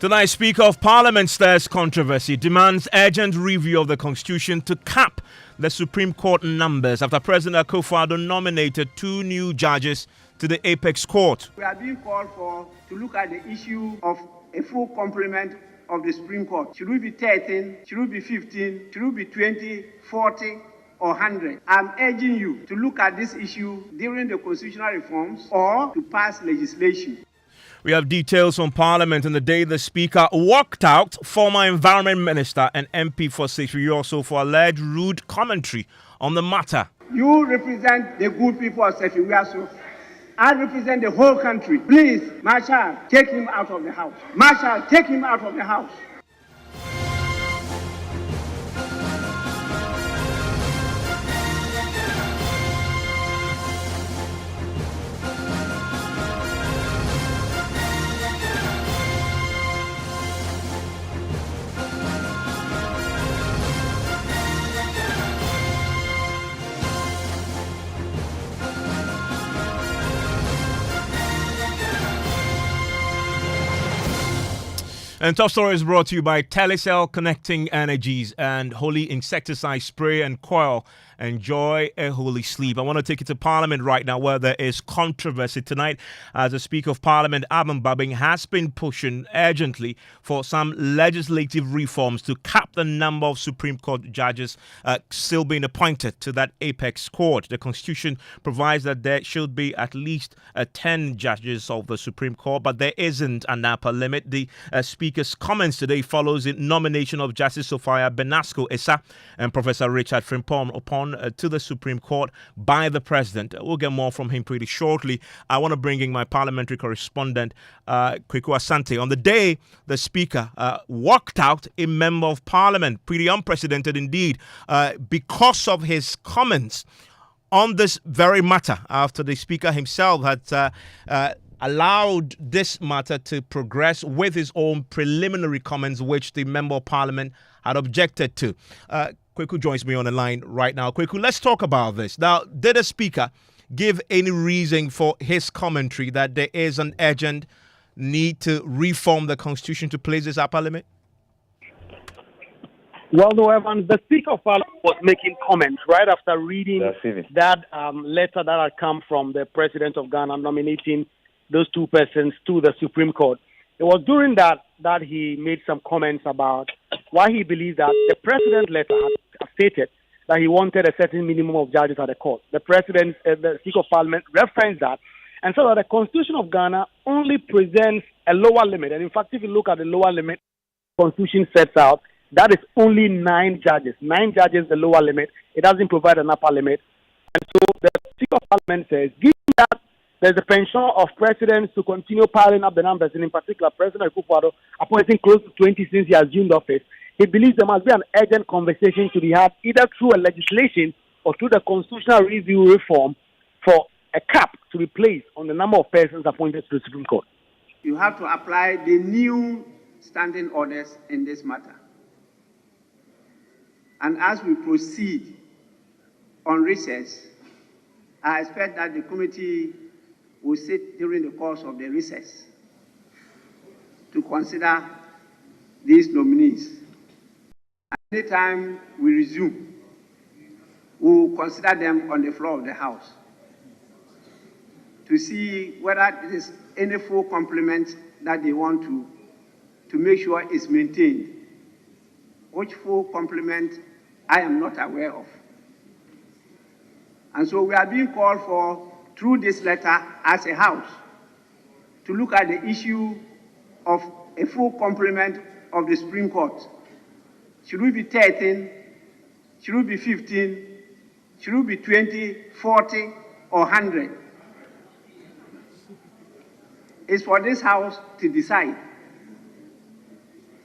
Tonight, Speaker of Parliament stirs controversy, demands urgent review of the Constitution to cap the Supreme Court numbers after President Akufo-Addo nominated 2 new judges to the Apex Court. We are being called for to look at the issue of a full complement of the Supreme Court. Should we be 13? Should we be 15? Should we be 20, 40? Or 100. I'm urging you to look at this issue during the constitutional reforms or to pass legislation. We have details from Parliament on the day the Speaker walked out former Environment Minister and MP for Sefiyoso for alleged rude commentary on the matter. You represent the good people of Sefiyoso. I represent the whole country. Please, Marshal, take him out of the house. Marshal, take him out of the house. And top story is brought to you by Telecel Connecting Energies and Holy Insecticide Spray and Coil. Enjoy a holy sleep. I want to take you to Parliament right now where there is controversy tonight as the Speaker of Parliament, Adam Babing, has been pushing urgently for some legislative reforms to cap the number of Supreme Court judges still being appointed to that Apex Court. The Constitution provides that there should be at least 10 judges of the Supreme Court, but there isn't an upper limit. The Speaker's comments today follows the nomination of Justice Sophia Benasco-Esa and Professor Richard Frimpong upon to the Supreme Court by the President. We'll get more from him pretty shortly. I want to bring in my parliamentary correspondent, Kweku Asante. On the day the Speaker walked out a member of Parliament, pretty unprecedented indeed, because of his comments on this very matter after the Speaker himself had allowed this matter to progress with his own preliminary comments, which the Member of Parliament had objected to. Kweku joins me on the line right now. Kweku, let's talk about this. Now, did the Speaker give any reason for his commentary that there is an urgent need to reform the Constitution to place this upper limit? Well, no, Evans, the Speaker of Parliament was making comments right after reading that letter that had come from the President of Ghana nominating those 2 persons to the Supreme Court. It was during that he made some comments about why he believed that the President's letter had stated that he wanted a certain minimum of judges at the court. The President, the Speaker of Parliament referenced that and said that the Constitution of Ghana only presents a lower limit. And in fact, if you look at the lower limit the Constitution sets out, that is only 9 judges. 9 judges, the lower limit. It doesn't provide an upper limit. And so the Speaker of Parliament says, given that there's a penchant of presidents to continue piling up the numbers, and in particular, President Akufo-Addo appointing close to 20 since he assumed office, he believes there must be an urgent conversation to be had either through a legislation or through the constitutional review reform for a cap to be placed on the number of persons appointed to the Supreme Court. You have to apply the new standing orders in this matter. And as we proceed on recess, I expect that the committee will sit during the course of the recess to consider these nominees. Any time we resume, we will consider them on the floor of the House to see whether there is any full complement that they want to make sure is maintained. Which full complement I am not aware of. And so we are being called for, through this letter as a House, to look at the issue of a full complement of the Supreme Court. Should we be 13? Should we be 15? Should we be 20, 40, or 100? It's for this House to decide.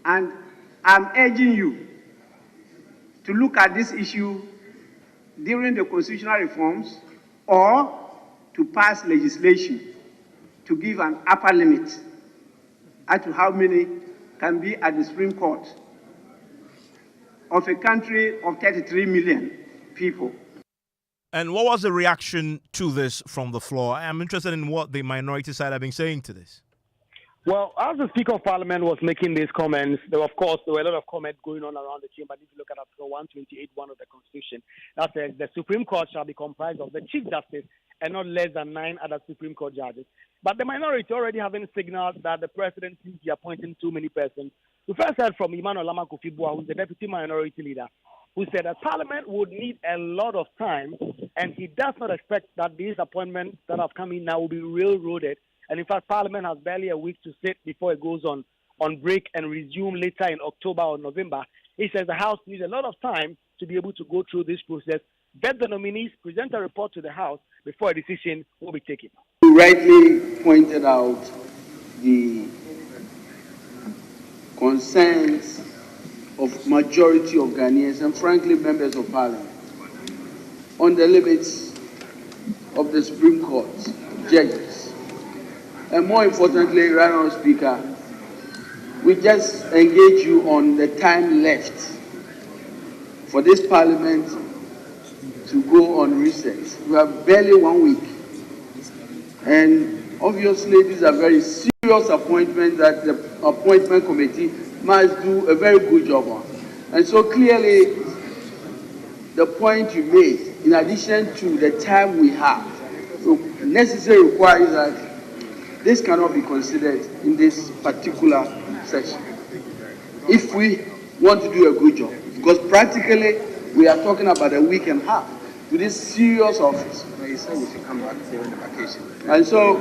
And I'm urging you to look at this issue during the constitutional reforms or to pass legislation to give an upper limit as to how many can be at the Supreme Court of a country of 33 million people. And what was the reaction to this from the floor? I'm interested in what the minority side have been saying to this. Well, as the Speaker of Parliament was making these comments, there were a lot of comments going on around the chamber. If you look at Article 128(1) of the Constitution, that says the Supreme Court shall be comprised of the Chief Justice and not less than 9 other Supreme Court judges. But the minority already having signaled that the President seems to be appointing too many persons. We first heard from Emmanuel Lamakufibua, who's the Deputy Minority Leader, who said that Parliament would need a lot of time, and he does not expect that these appointments that have come in now will be railroaded. And in fact, Parliament has barely a week to sit before it goes on break and resume later in October or November. He says the House needs a lot of time to be able to go through this process, get the nominees, present a report to the House before a decision will be taken. You rightly pointed out the concerns of majority of Ghanaians and frankly members of Parliament on the limits of the Supreme Court judges. And more importantly, Right Honourable Speaker, we just engage you on the time left for this Parliament to go on recess. We have barely 1 week. And obviously, these are very serious appointments that the appointment committee must do a very good job on. And so clearly, the point you made, in addition to the time we have, so necessary requires that this cannot be considered in this particular session if we want to do a good job. Because practically, we are talking about a week and a half to this serious office. He said we should come back during the vacation. And so,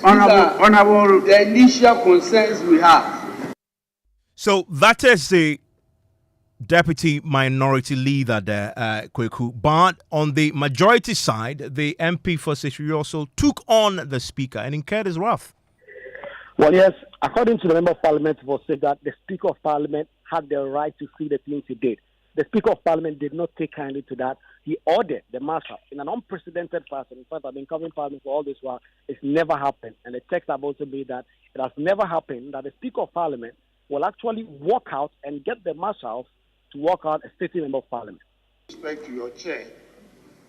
honorable, the initial concerns we have. So that is the Deputy Minority Leader there, Kweku. But on the majority side, the MP for Seshiri also took on the Speaker and incurred his wrath. Well, yes, according to the Member of Parliament, it was said that the Speaker of Parliament had the right to see the things he did. The Speaker of Parliament did not take kindly to that. He ordered the Marshal in an unprecedented fashion. In fact, I've been covering Parliament for all this while. It's never happened. And the text have also made that it has never happened that the Speaker of Parliament will actually walk out and get the Marshals to walk out a sitting Member of Parliament. With respect to your chair,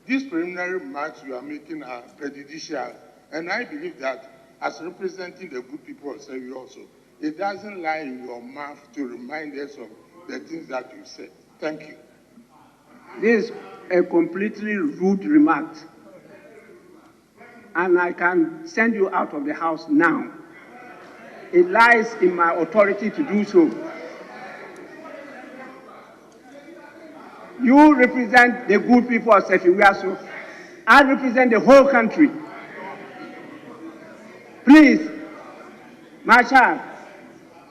these preliminary remarks you are making are prejudicial, and I believe that as representing the good people of Sevi also, it doesn't lie in your mouth to remind us of the things that you said. Thank you. This is a completely rude remark, and I can send you out of the House now. It lies in my authority to do so. You represent the good people of Sefiwiaso. I represent the whole country. Please, Marshal,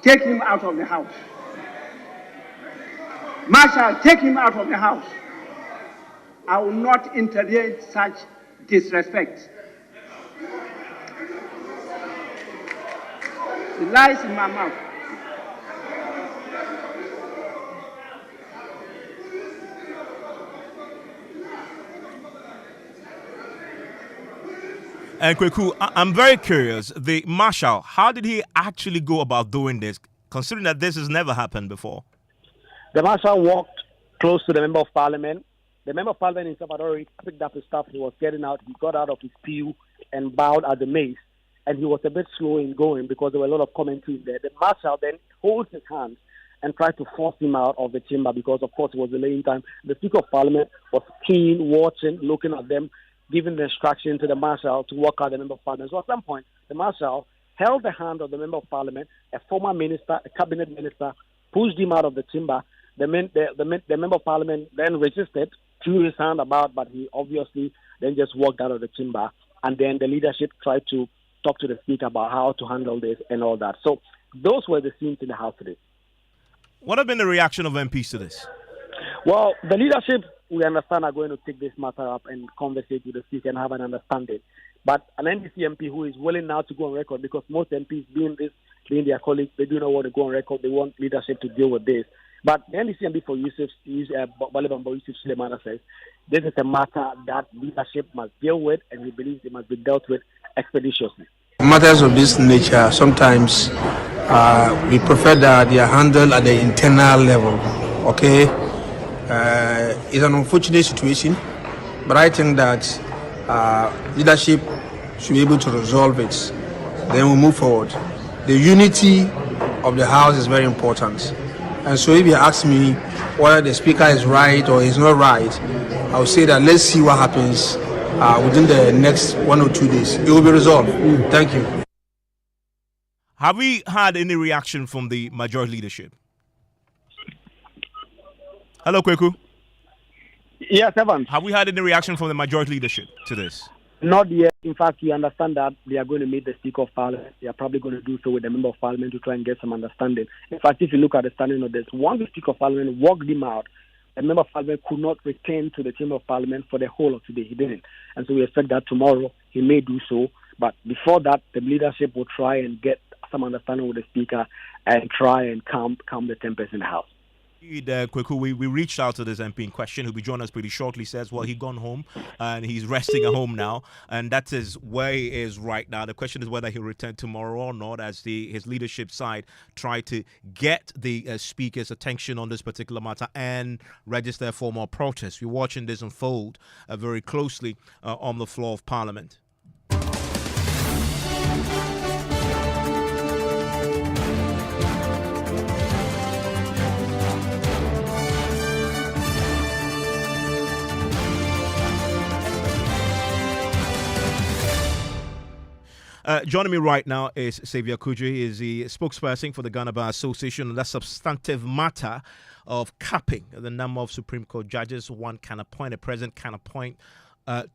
take him out of the House. Marshal, take him out of the House. I will not entertain such disrespect. It lies in my mouth. And Kweku, I'm very curious. The Marshal, how did he actually go about doing this, considering that this has never happened before? The Marshal walked close to the Member of Parliament. The Member of Parliament himself had already picked up his stuff. He was getting out. He got out of his pew and bowed at the mace. And he was a bit slow in going because there were a lot of commentaries there. The Marshal then holds his hands and tried to force him out of the chamber because, of course, it was delaying time. The Speaker of Parliament was keen, watching, looking at them, giving the instruction to the Marshal to walk out the Member of Parliament. So at some point, the Marshal held the hand of the Member of Parliament, a former minister, a cabinet minister, pushed him out of the chamber. The Member of Parliament then resisted, threw his hand about, but he obviously then just walked out of the chamber. And then the leadership tried to talk to the Speaker about how to handle this and all that. So those were the scenes in the House today. What have been the reaction of MPs to this? Well, the leadership, we understand, are going to take this matter up and conversate with the Speaker and have an understanding. But an NDC MP who is willing now to go on record, because most MPs being their colleagues, they do not want to go on record. They want leadership to deal with this. But the NDC MP for Yusuf Sulemana says this is a matter that leadership must deal with, and he believes it must be dealt with expeditiously. Matters of this nature, sometimes we prefer that they are handled at the internal level. Okay, it's an unfortunate situation, but I think that leadership should be able to resolve it. Then we move forward. the unity of the House is very important. And so if you ask me whether the Speaker is right or is not right, I would say that let's see what happens within the next 1 or 2 days. It will be resolved. Thank you. Have we had any reaction from the majority leadership? Hello, Kweku. Yes, Evans. Have we had any reaction from the majority leadership to this? Not yet. In fact, we understand that they are going to meet the Speaker of Parliament. They are probably going to do so with the Member of Parliament to try and get some understanding. In fact, if you look at the standing of this, once the Speaker of Parliament walked him out, the Member of Parliament could not return to the Chamber of Parliament for the whole of today. He didn't. And so we expect that tomorrow he may do so. But before that, the leadership will try and get some understanding with the Speaker and try and calm the tempers in the House. Kweku, we reached out to this MP in question, who'll be joining us pretty shortly. Says, well, he's gone home and he's resting at home now, and that is where he is right now. The question is whether he'll return tomorrow or not, as his leadership side try to get the Speaker's attention on this particular matter and register for more protests. We're watching this unfold very closely on the floor of Parliament. Joining me right now is Xavier Kudju. He is the spokesperson for the Ghana Bar Association on that substantive matter of capping the number of Supreme Court judges one can appoint, a president can appoint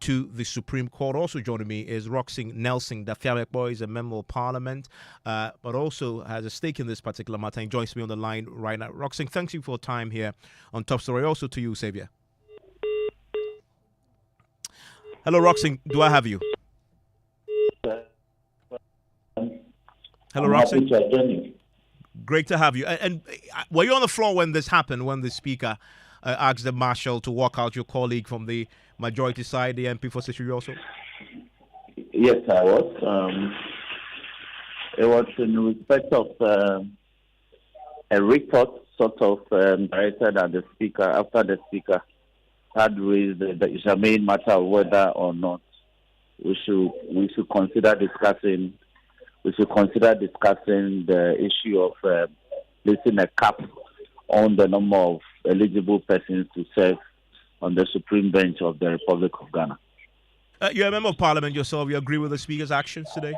to the Supreme Court. Also joining me is Roxing Nelson. The Fiabekbo is a member of Parliament, but also has a stake in this particular matter and joins me on the line right now. Roxing, thanks you for your time here on Top Story. Also to you, Xavier. Hello, Roxing. Do I have you? Hello, Roxy. Great to have you. And were you on the floor when this happened, when the Speaker asked the Marshal to walk out your colleague from the majority side, the MP for Sisiri also? Yes, I was. It was in respect of a report sort of directed at the Speaker after the Speaker had raised the germane matter of whether or not we should consider discussing the issue of placing a cap on the number of eligible persons to serve on the Supreme Bench of the Republic of Ghana. You're a member of Parliament yourself. You agree with the Speaker's actions today?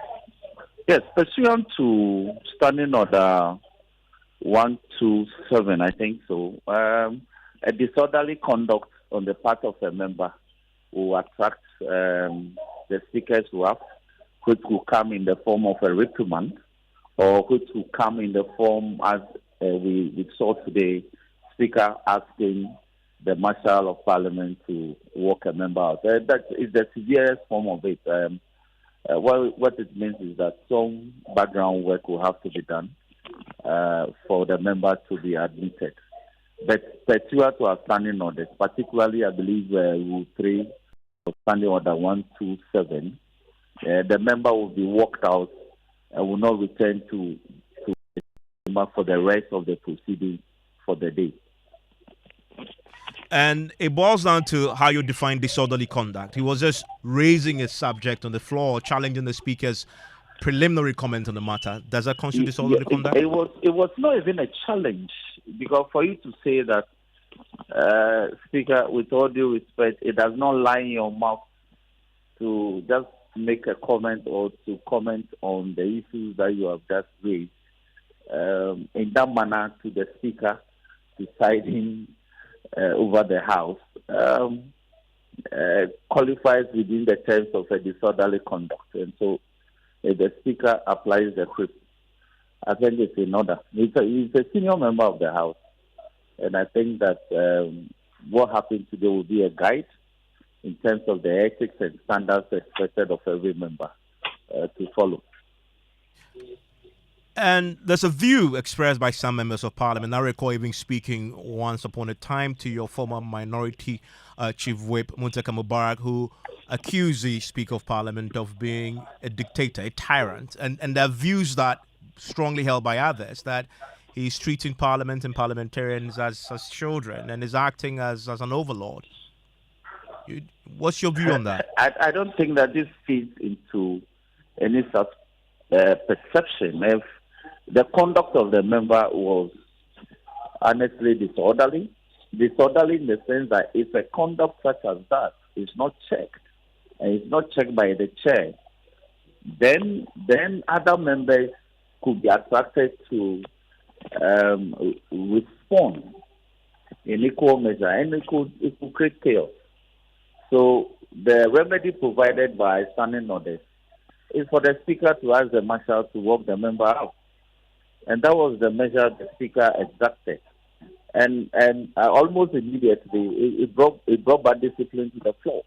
Yes, pursuant to Standing Order 127, I think so. A disorderly conduct on the part of a member will attract the Speaker's wrath, which will come in the form of a reprimand, or which will come in the form as we saw today, Speaker asking the Marshal of Parliament to walk a member out. That is the severest form of it. What it means is that some background work will have to be done for the member to be admitted. But pursuant to our standing orders, particularly I believe Rule 3 of Standing Order 127, the member will be walked out and will not return to the member for the rest of the proceedings for the day. And it boils down to how you define disorderly conduct. He was just raising a subject on the floor, challenging the Speaker's preliminary comment on the matter. Does that constitute disorderly conduct? It was not even a challenge, because for you to say that, Speaker, with all due respect, it does not lie in your mouth to just make a comment or to comment on the issues that you have just raised in that manner to the Speaker deciding over the House qualifies within the terms of a disorderly conduct. And so if the Speaker applies the whip, I think it's in order. He's a senior member of the House. And I think that what happened today will be a guide in terms of the ethics and standards expected of every member to follow. And there's a view expressed by some members of Parliament. I recall even speaking once upon a time to your former minority chief whip, Muntaka Mubarak, who accused the Speaker of Parliament of being a dictator, a tyrant. And there are views that strongly held by others that he's treating Parliament and parliamentarians as children and is acting as an overlord. What's your view on that? I don't think that this feeds into any such perception. the conduct of the member was honestly disorderly. Disorderly in the sense that if a conduct such as that is not checked, and it's not checked by the chair, then other members could be attracted to respond in equal measure, and it could create chaos. So the remedy provided by standing orders is for the Speaker to ask the Marshal to walk the member out. And that was the measure the Speaker exacted. And almost immediately, it brought bad discipline to the floor.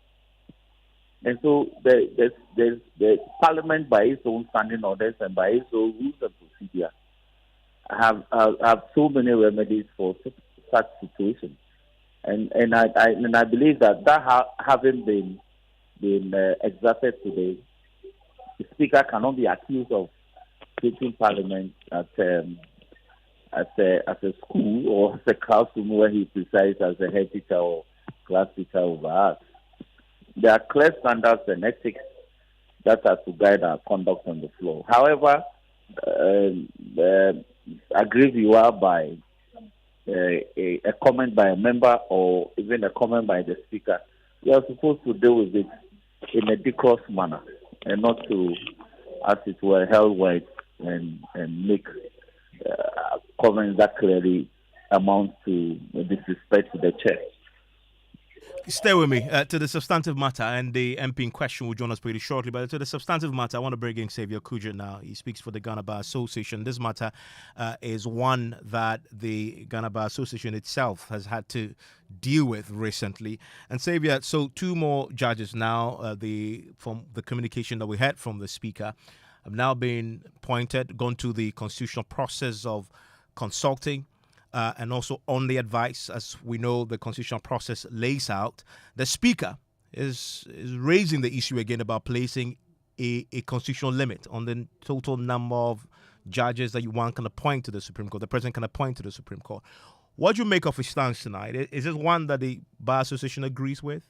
And so the Parliament, by its own standing orders and by its own rules and procedure, have so many remedies for such situations. And I believe that having been exerted today, the Speaker cannot be accused of treating Parliament as a school or as a classroom where he presides as a head teacher or class teacher over us. There are clear standards and ethics that are to guide our conduct on the floor. However, aggrieved you are by a comment by a member or even a comment by the Speaker, you are supposed to deal with it in a decorous manner and not to, as it were, held words and make comments that clearly amount to disrespect to the chair. Stay with me to the substantive matter, and the MP in question will join us pretty shortly. But to the substantive matter, I want to bring in Xavier Kujit now. He speaks for the Ghana Bar Association. This matter is one that the Ghana Bar Association itself has had to deal with recently. And Xavier, so two more judges now, from the communication that we had from the Speaker, have now been appointed, gone to the constitutional process of consulting. And also on the advice, as we know, the constitutional process lays out, the Speaker is raising the issue again about placing a constitutional limit on the total number of judges that one can appoint to the Supreme Court, the President can appoint to the Supreme Court. What do you make of his stance tonight? Is this one that the Bar Association agrees with?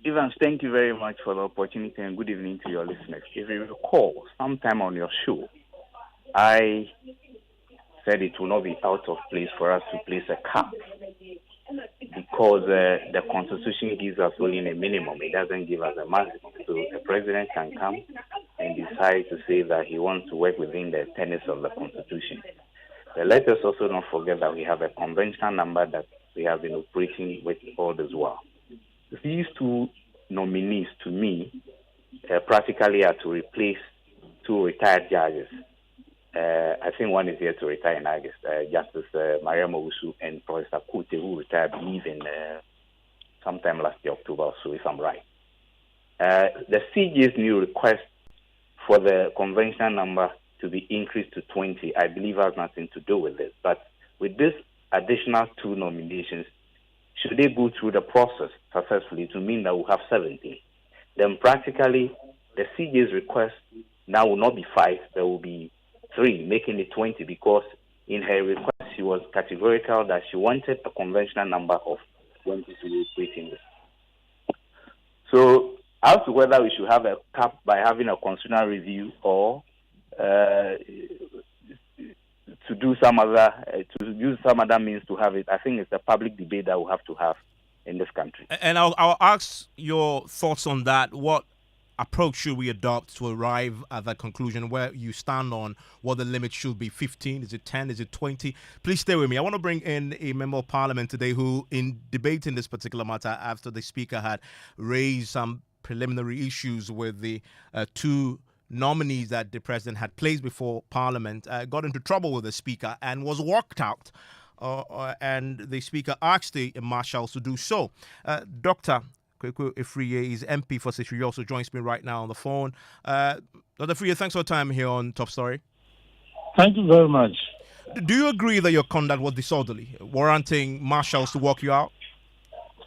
Evans, thank you very much for the opportunity and good evening to your listeners. If you recall, sometime on your show, I said it will not be out of place for us to place a cap because the Constitution gives us only a minimum. It doesn't give us a maximum. So the President can come and decide to say that he wants to work within the tenets of the Constitution. But let us also not forget that we have a conventional number that we have been operating with all this while. These two nominees, to me, practically are to replace two retired judges. I think one is here to retire in August, Justice Maria Mowusu and Professor Kute, who retired, I believe, in sometime last year, October or so, if I'm right. The CJ's new request for the conventional number to be increased to 20, I believe, has nothing to do with this. But with this additional two nominations, should they go through the process successfully to mean that we'll have 17, then practically the CJ's request now will not be 5, there will be 3, making it 20, because in her request she was categorical that she wanted a conventional number of 20 to be operating this. So as to whether we should have a cap by having a constitutional review or to do some other to use some other means to have it, I think it's a public debate that we'll have to have in this country. And I'll ask your thoughts on that. What approach should we adopt to arrive at that conclusion, where you stand on what the limit should be? 15? Is it 10? Is it 20? Please stay with me. I want to bring in a member of Parliament today who, in debating this particular matter after the Speaker had raised some preliminary issues with the two nominees that the President had placed before Parliament, got into trouble with the Speaker and was walked out. And the Speaker asked the marshals to do so. Dr. Kweku Efriye is MP for Sitri. He also joins me right now on the phone. Dr. Efriye, thanks for your time here on Top Story. Thank you very much. Do you agree that your conduct was disorderly, warranting marshals to walk you out?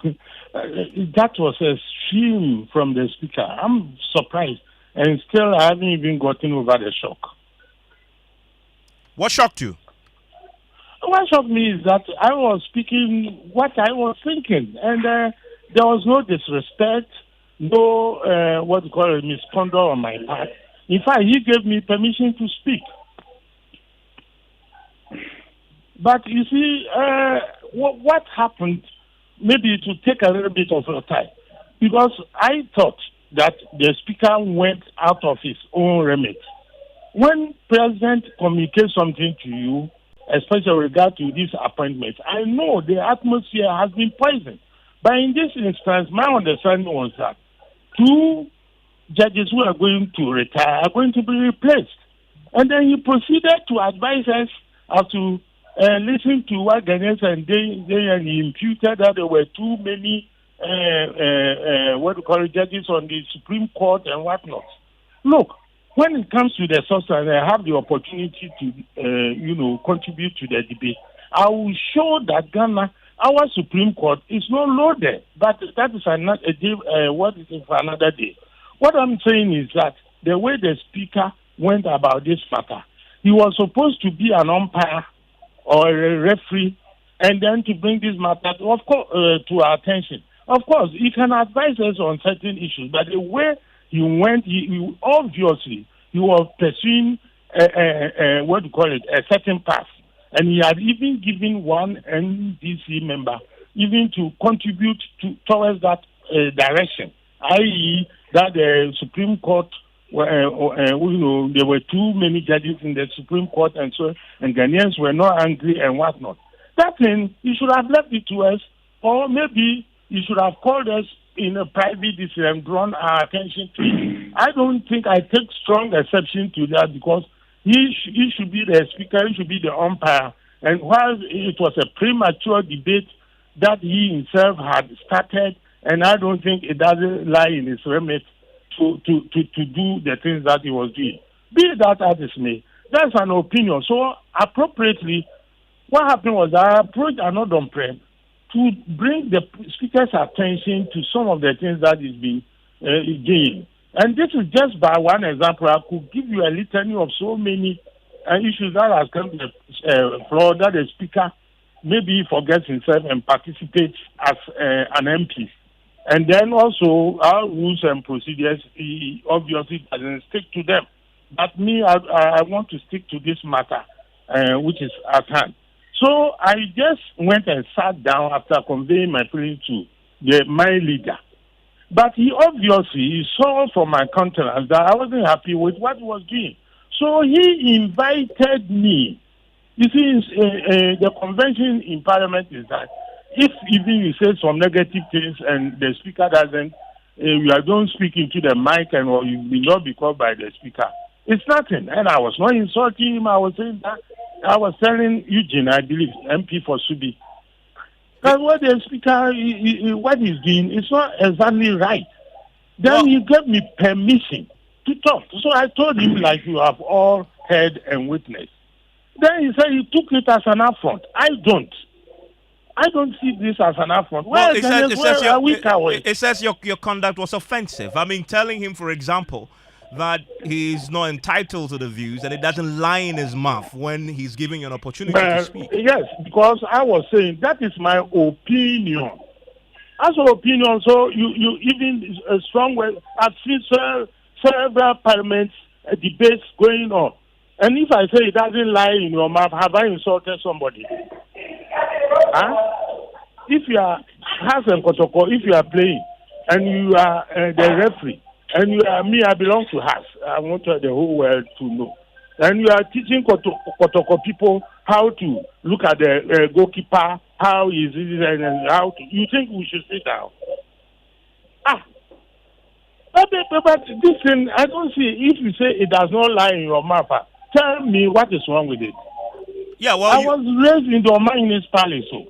That was extreme from the Speaker. I'm surprised, and still I haven't even gotten over the shock. What shocked you? What shocked me is that I was speaking what I was thinking, and there was no disrespect, no misconduct on my part. In fact, he gave me permission to speak. But you see, what happened, maybe it will take a little bit of a time. Because I thought that the speaker went out of his own remit. When president communicates something to you, especially with regard to this appointment, I know the atmosphere has been poisoned. But in this instance, my understanding was that 2 judges who are going to retire are going to be replaced. And then he proceeded to advise us how to listen to what Ghanaians and he imputed that there were too many judges on the Supreme Court and whatnot. Look, when it comes to the substance, I have the opportunity to, contribute to the debate. I will show that Ghana, our Supreme Court, is not loaded, but that is another day. What is it for another day? What I'm saying is that the way the speaker went about this matter, he was supposed to be an umpire or a referee, and then to bring this matter, of course, to our attention. Of course, he can advise us on certain issues, but the way he went, he obviously he was pursuing a certain path, and he had even given one NDC member even to contribute towards that direction, i.e., that the Supreme Court, there were too many judges in the Supreme Court, and Ghanaians were not angry and whatnot. That thing, he should have left it to us, or maybe he should have called us in a private decision and drawn our attention to it. I don't think I take strong exception to that, because he should be the speaker, he should be the umpire. And while it was a premature debate that he himself had started, and I don't think it doesn't lie in his remit to do the things that he was doing. Be that as it may, that's an opinion. So appropriately, what happened was I approached another prem to bring the speaker's attention to some of the things that is being doing. And this is just by one example. I could give you a litany of so many issues that has come to the floor that the speaker maybe forgets himself and participates as an MP. And then also our rules and procedures, he obviously doesn't stick to them. But me, I want to stick to this matter, which is at hand. So I just went and sat down after conveying my feelings to my leader. But he obviously saw from my countenance that I wasn't happy with what he was doing. So he invited me. You see, the convention in Parliament is that if even you say some negative things and the speaker doesn't, you don't speak into the mic and or you will not be called by the speaker, it's nothing. And I was not insulting him. I was saying that I was telling Eugene, I believe, MP for Subi, that what the speaker, what he's doing is not exactly right. Then he gave me permission to talk. So I told him, like you have all heard and witnessed. Then he said he took it as an affront. I don't see this as an affront. Well, it says your conduct was offensive. I mean, telling him, for example, that he's not entitled to the views and it doesn't lie in his mouth when he's giving you an opportunity to speak. Yes, because I was saying that is my opinion. As an opinion, so you even a strong way. I've seen several parliaments debates going on. And if I say it doesn't lie in your mouth, have I insulted somebody? Huh? If you are Has and Kotoko, if you are playing and you are the referee, and you are me, I belong to Has. I want the whole world to know. And you are teaching Kotoko people how to look at the goalkeeper, how is it, and how to. You think we should sit down? But this thing, I don't see. If you say it does not lie in your mouth, tell me what is wrong with it. Yeah, well, I was raised in the Oman's palace. So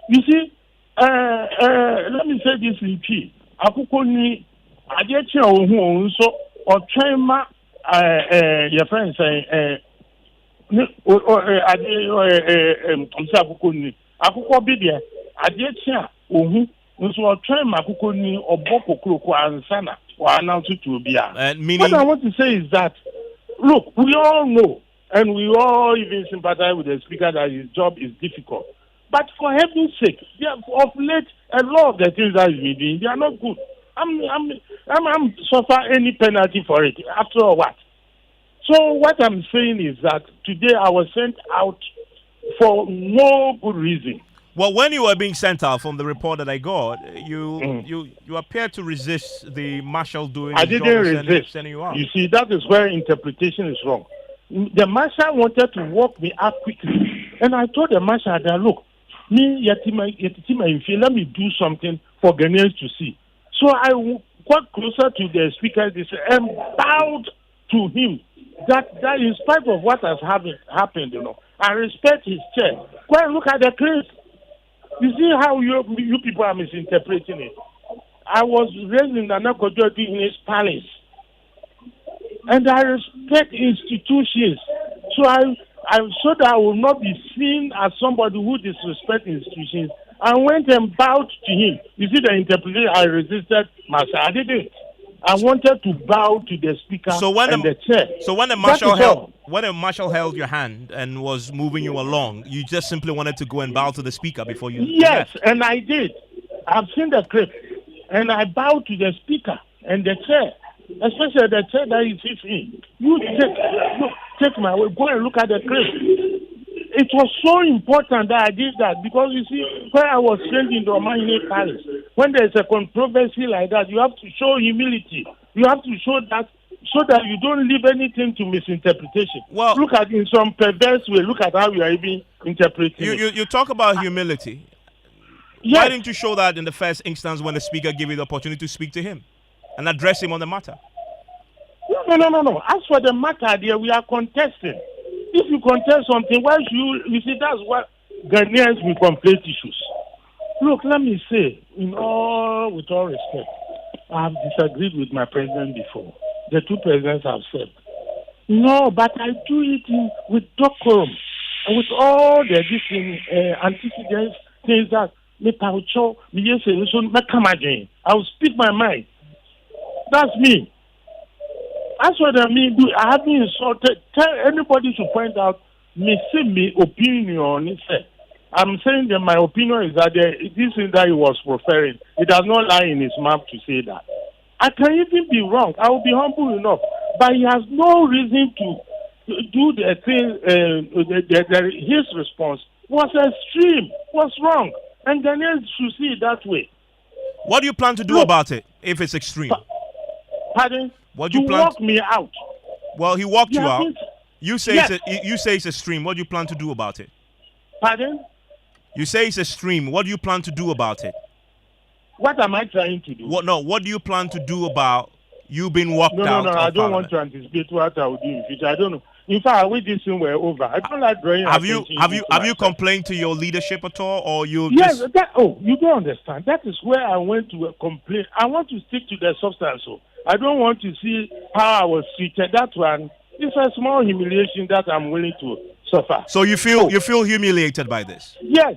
you see, let me say this in peace. Akukoni, Adechi Ohun, so or Chema, your friend saying, Akukoni, Akuko Bidia, Adechi Ohun. So I'll try Makukoni or Boko Kroko and Sana or announce it to be. What I want to say is that, look, we all know and we all even sympathize with the speaker that his job is difficult. But for heaven's sake, of late, a lot of the things that he's been doing, they are not good. I'm suffer any penalty for it. After all, what? So what I'm saying is that today I was sent out for no good reason. Well, when you were being sent out, from the report that I got, you appeared to resist the marshal doing I his job didn't and resist. sending you out. You see, that is where interpretation is wrong. The marshal wanted to walk me out quickly, and I told the marshal that, look, me, let me do something for Ghanaians to see. So I got closer to the speaker and bowed to him. That in spite of what has happened, I respect his chair. Go and look at the clip. You see how you people are misinterpreting it. I was raised in Nana Kojo in his palace, and I respect institutions. So so that I will not be seen as somebody who disrespects institutions. I went and bowed to him. You see the interpretation. I resisted myself. I didn't. I wanted to bow to the speaker and the chair. So when the marshal held your hand and was moving you along, you just simply wanted to go and bow to the speaker before you left. And I did. I've seen the clip, and I bowed to the speaker and the chair, especially the chair that he sits in. You take my way. Go and look at the clip. It was so important that I did that because, you see, when I was trained in the Omahine Palace, when there's a controversy like that, you have to show humility. You have to show that so that you don't leave anything to misinterpretation. Well, look at in some perverse way. Look at how you are even interpreting it. You talk about humility. Yes. Why didn't you show that in the first instance when the speaker gave you the opportunity to speak to him and address him on the matter? No. As for the matter, dear, we are contesting. If you contest something, why should you see, that's what Ghanaians will conflate issues. Look, let me say, with all respect, I have disagreed with my president before. The two presidents have said. No, but I do it with decorum and with all the antecedents, things that I will speak my mind. That's me. That's what I mean. I have been insulted. Tell anybody to point out me opinion. I'm saying that my opinion is that this thing that he was preferring, it does not lie in his mouth to say that. I can even be wrong. I will be humble enough. But he has no reason to do the thing. His response was extreme, was wrong. And Ghanaians should see it that way. What do you plan to do about it if it's extreme? Pardon? What do you walk me out. Well, he walked you out. You say yes. You say it's extreme. What do you plan to do about it? Pardon? You say it's extreme. What do you plan to do about it? What am I trying to do? What do you plan to do about you being walked out? No, I don't want to anticipate what I will do in the future. I don't know. In fact, I wish this thing were over. I don't like drawing. Have you complained to your leadership at all, or you? Yes. You don't understand. That is where I went to complain. I want to stick to the substance. I don't want to see how I was treated. That one is a small humiliation that I'm willing to suffer. So you feel humiliated by this? Yes,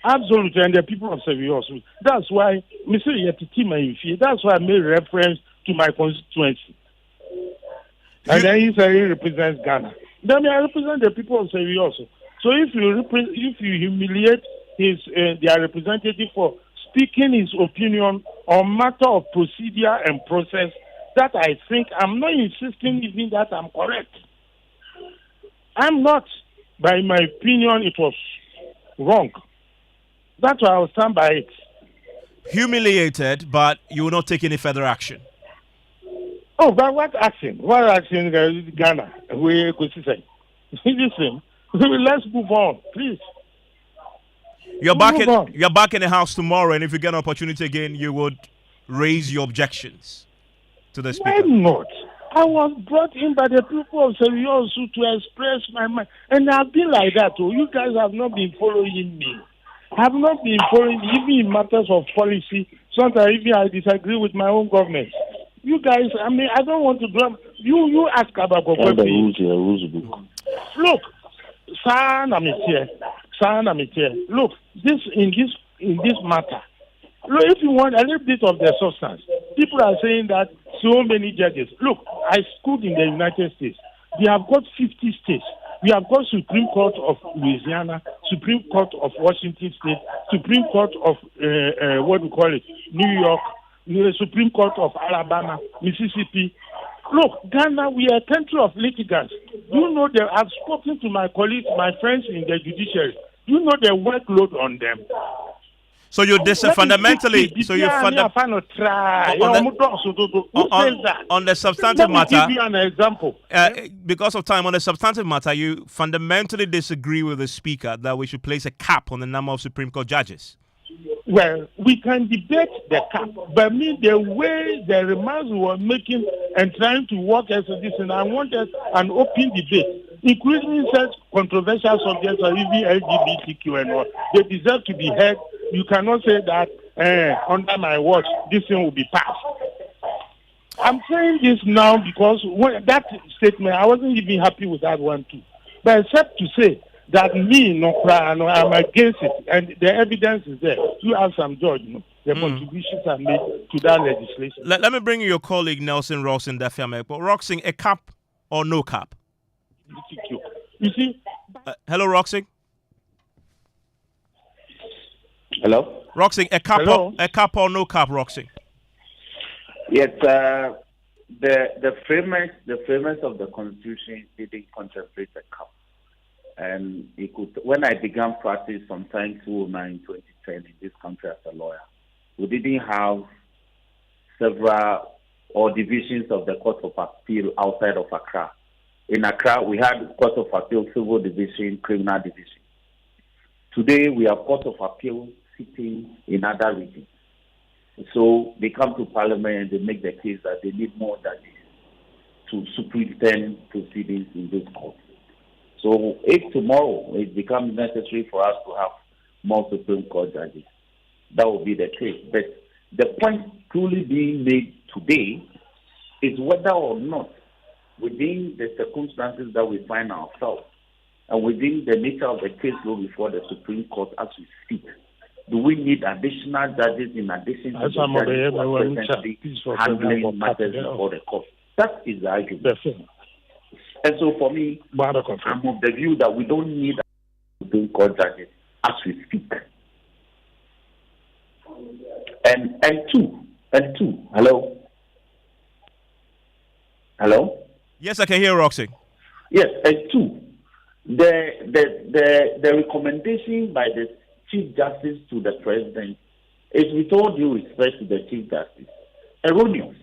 absolutely. And the people of Sevios. That's why that's why I made reference to my constituency. And then he said he represents Ghana. Then I represent the people of Sevios. So if you humiliate their representative for speaking his opinion on matter of procedure and process, that I think I'm not insisting even that I'm correct. I'm not. But in my opinion, it was wrong. That's why I will stand by it. Humiliated, but you will not take any further action. Oh, but what action? What action, Ghana? We could say. Listen, let's move on, please. You're back in the house tomorrow, and if you get an opportunity again, you would raise your objections to the speaker. Why not? I was brought in by the people of Seriosu to express my mind, and I've been like that. Oh, you guys have not been following me. I have not been following, even in matters of policy. Sometimes even I disagree with my own government. You guys, I mean, I don't want to blame you. Ask about the rules book. Look, look, in this matter. Look, if you want a little bit of the substance, people are saying that so many judges. Look, I schooled in the United States. We have got 50 states. We have got Supreme Court of Louisiana, Supreme Court of Washington State, Supreme Court of New York, Supreme Court of Alabama, Mississippi. Look, Ghana, we are a country of litigants. You know that I've spoken to my colleagues, my friends in the judiciary. You know the workload on them. So you're fundamentally. So you're on the substantive matter. Let me give you an example. Because of time, on the substantive matter, you fundamentally disagree with the Speaker that we should place a cap on the number of Supreme Court judges. Well, we can debate the cap, but the way the remarks we were making and trying to work as a this, and I wanted an open debate, including such controversial subjects or even LGBTQ and all. They deserve to be heard. You cannot say that under my watch this thing will be passed. I'm saying this now because that statement, I wasn't even happy with that one too. But except to say that I'm against it, and the evidence is there. You have some judge, the contributions are made to that legislation. Let me bring you your colleague Nelson Roxing Dafiame. But Roxing, a cap or no cap? You see? Hello, Roxing. Hello? Roxing, a cap or no cap, Roxing? Yes, the framers of the Constitution didn't contemplate a cap. And when I began practice sometime 2009, 2010 in this country as a lawyer, we didn't have several or divisions of the Court of Appeal outside of Accra. In Accra, we had Court of Appeal, Civil Division, Criminal Division. Today, we have Court of Appeal sitting in other regions. So they come to Parliament and they make the case that they need more judges to superintend proceedings in this court. So if tomorrow it becomes necessary for us to have more Supreme Court judges, that will be the case. But the point truly being made today is whether or not, within the circumstances that we find ourselves and within the nature of the case law before the Supreme Court as we speak, do we need additional judges in addition to the judges who are presently handling matters before the court? That is the argument. And so for me, I'm of the view that we don't need Supreme Court judges as we speak. And two, hello? Hello? Yes, I can hear Roxy. Yes, and two, the recommendation by the Chief Justice to the President is, with all due respect to the Chief Justice, erroneous.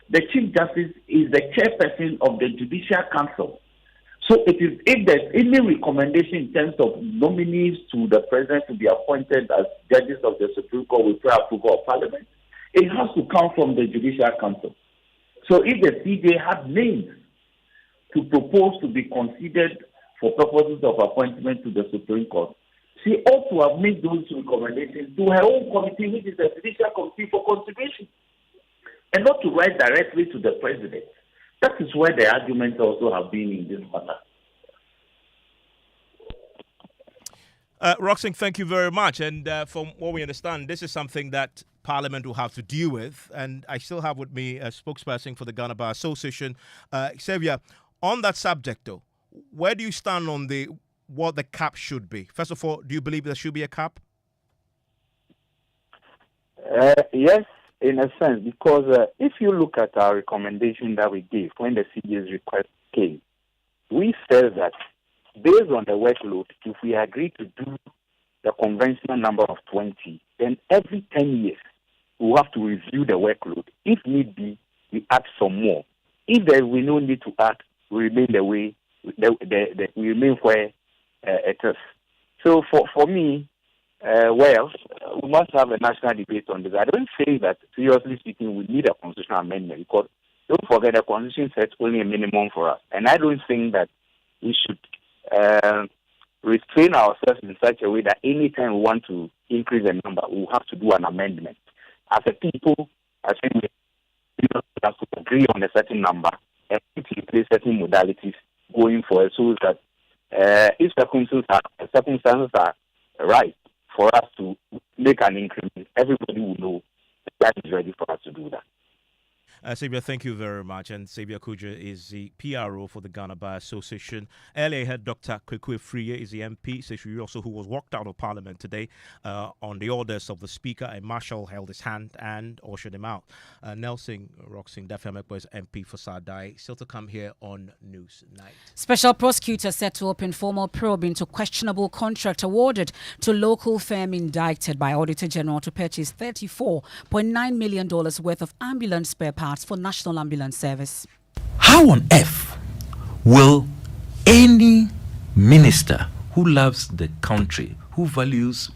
The Chief Justice is the chairperson of the Judicial Council. So if there's any recommendation in terms of nominees to the President to be appointed as judges of the Supreme Court with prior approval of Parliament, it has to come from the Judicial Council. So if the CJ had names to propose to be considered for purposes of appointment to the Supreme Court, she ought to have made those recommendations to her own committee, which is the Judicial Committee for Consideration, and not to write directly to the President. That is where the arguments also have been in this matter. Roxing, thank you very much. And from what we understand, this is something that Parliament will have to deal with. And I still have with me a spokesperson for the Ghana Bar Association. Xavier, on that subject, though, where do you stand on what the cap should be? First of all, do you believe there should be a cap? Yes, in a sense, because if you look at our recommendation that we gave when the CJ's request came, we said that based on the workload, if we agree to do the conventional number of 20, then every 10 years we have to review the workload. If need be, we add some more. If there we no need to add, we remain the way we remain where it is. So for me, we must have a national debate on this. I don't say that, seriously speaking, we need a constitutional amendment, because don't forget the Constitution sets only a minimum for us. And I don't think that we should restrain ourselves in such a way that anytime we want to increase the number, we'll have to do an amendment. As a people, I think we have to agree on a certain number and put in place certain modalities going forward, so that if circumstances are right for us to make an increment, everybody will know that is ready for us to do that. Sabia, thank you very much. And Sabia Kuja is the PRO for the Ghana Bar Association. Earlier, had Dr. Kwekwe Friye is the MP, also who was walked out of Parliament today on the orders of the Speaker. A marshal held his hand and ushered him out. Nelson Roxing Dafemekbo is MP for Sadai. Still to come here on News Night. Special prosecutor set to open formal probe into questionable contract awarded to local firm indicted by Auditor General to purchase $34.9 million worth of ambulance spare parts for National Ambulance Service. How on earth will any minister who loves the country, who values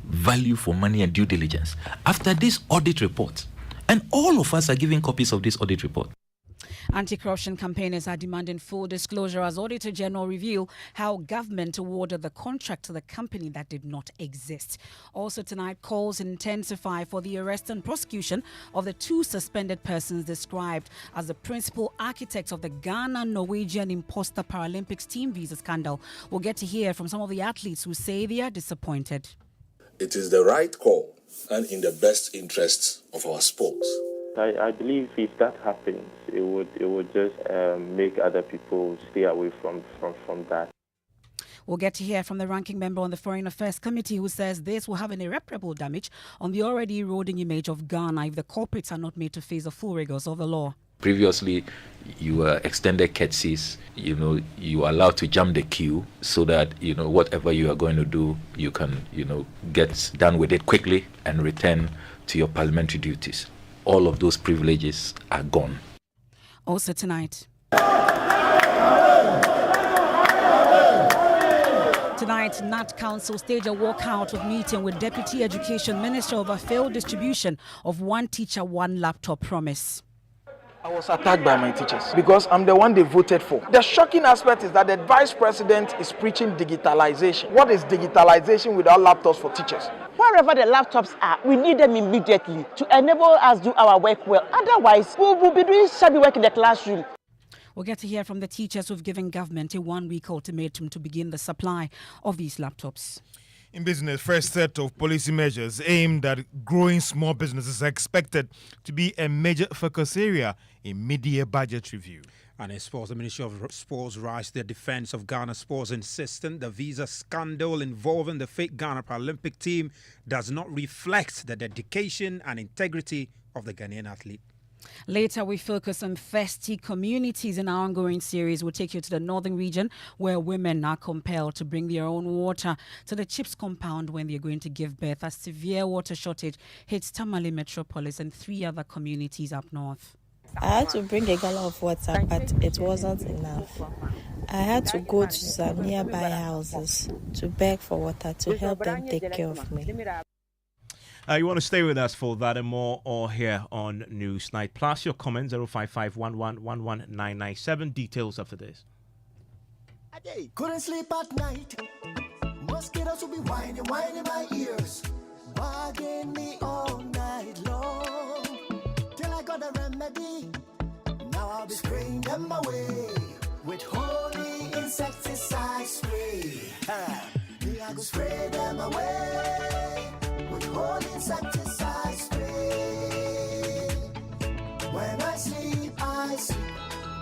value for money and due diligence, after this audit report, and all of us are giving copies of this audit report? Anti-corruption campaigners are demanding full disclosure as Auditor General reveal how government awarded the contract to the company that did not exist. Also tonight, calls intensify for the arrest and prosecution of the two suspended persons described as the principal architects of the Ghana-Norwegian imposter Paralympics team visa scandal. We'll get to hear from some of the athletes who say they are disappointed. It is the right call and in the best interests of our sports. I believe if that happens, it would just make other people stay away from that. We'll get to hear from the ranking member on the Foreign Affairs Committee who says this will have an irreparable damage on the already eroding image of Ghana if the culprits are not made to face the full rigors of the law. Previously, you were extended courtesies, you are allowed to jump the queue so that, whatever you are going to do, you can, get done with it quickly and return to your parliamentary duties. All of those privileges are gone. Also tonight. Tonight, NAT Council staged a walkout of meeting with Deputy Education Minister over failed distribution of one teacher, one laptop promise. I was attacked by my teachers because I'm the one they voted for. The shocking aspect is that the vice president is preaching digitalization. What is digitalization without laptops for teachers? Wherever the laptops are, we need them immediately to enable us do our work well. Otherwise, we will be doing shabby work in the classroom. We'll get to hear from the teachers who've given government a one-week ultimatum to begin the supply of these laptops. In business, first set of policy measures aimed at growing small businesses are expected to be a major focus area in mid-year budget review. And in sports, the Ministry of Sports rise to the defense of Ghana sports, insisting the visa scandal involving the fake Ghana Paralympic team does not reflect the dedication and integrity of the Ghanaian athlete. Later, we focus on thirsty communities in our ongoing series. We'll take you to the northern region where women are compelled to bring their own water to the Chips compound when they're going to give birth. A severe water shortage hits Tamale Metropolis and 3 other communities up north. I had to bring a gallon of water, but it wasn't enough. I had to go to some nearby houses to beg for water to help them take care of me. You want to stay with us for that and more or here on News Night. Plus your comments 05511119997. Details after this. Couldn't sleep at night. Mosquitoes will be whining my ears, bugging me all night long. Till I got a remedy. Now I'll be spraying them away with holy insecticide spray. Me I go spray them away with holy insecticide spray. When I sleep,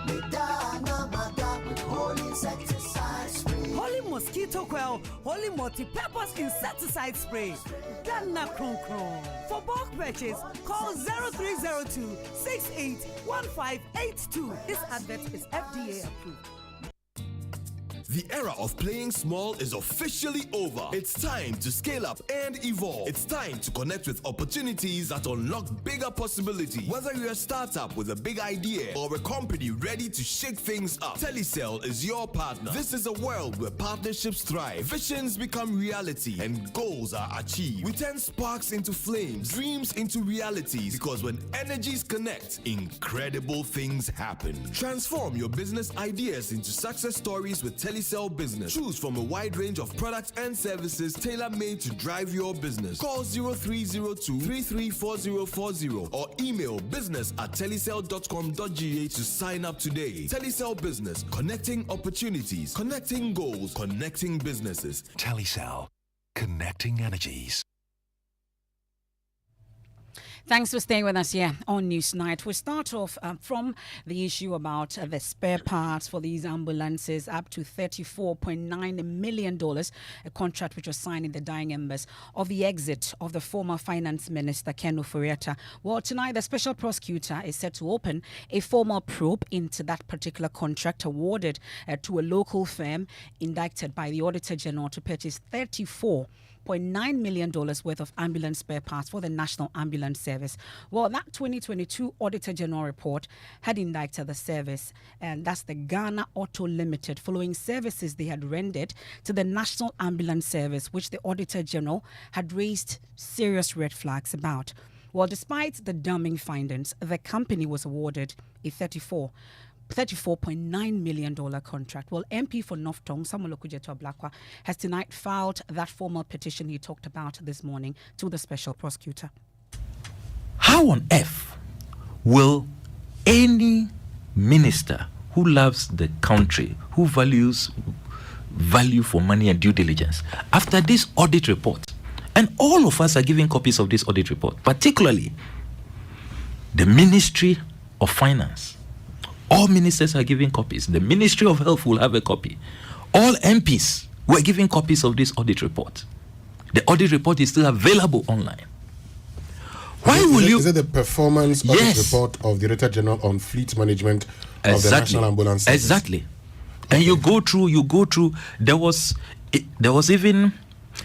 me dana mada with holy insecticide spray. Holy mosquito coil, holy multi-purpose insecticide spray. Dana kron kron. For bulk purchase, call 0302 681582. This advert is FDA approved. The era of playing small is officially over. It's time to scale up and evolve. It's time to connect with opportunities that unlock bigger possibilities. Whether you're a startup with a big idea or a company ready to shake things up, Telecel is your partner. This is a world where partnerships thrive, visions become reality, and goals are achieved. We turn sparks into flames, dreams into realities, because when energies connect, incredible things happen. Transform your business ideas into success stories with Telecel Business. Choose from a wide range of products and services tailor-made to drive your business. Call 0302-334040 or email business@telecel.com.gh to sign up today. Telecel Business, connecting opportunities, connecting goals, connecting businesses. Telecel, connecting energies. Thanks for staying with us here on Newsnight. We start off from the issue about the spare parts for these ambulances, up to $34.9 million, a contract which was signed in the dying embers of the exit of the former Finance Minister, Ken Ofori-Atta. Well, tonight the special prosecutor is set to open a formal probe into that particular contract awarded to a local firm indicted by the Auditor General to purchase $34.9 million worth of ambulance spare parts for the National Ambulance Service. Well, that 2022 Auditor General report had indicted the service, and that's the Ghana Auto Limited, following services they had rendered to the National Ambulance Service, which the Auditor General had raised serious red flags about. Well, despite the damning findings, the company was awarded a $34.9 million contract. Well, MP for North Tongue, Samuel Okujeto Ablakwa, has tonight filed that formal petition he talked about this morning to the special prosecutor. How on earth will any minister who loves the country, who values value for money and due diligence, after this audit report, and all of us are giving copies of this audit report, particularly the Ministry of Finance, all ministers are giving copies. The Ministry of Health will have a copy. All MPs were giving copies of this audit report. The audit report is still available online. Why will you? Is it the performance audit report of the Auditor General on fleet management of the National Ambulance Service? Exactly. And you go through. There was even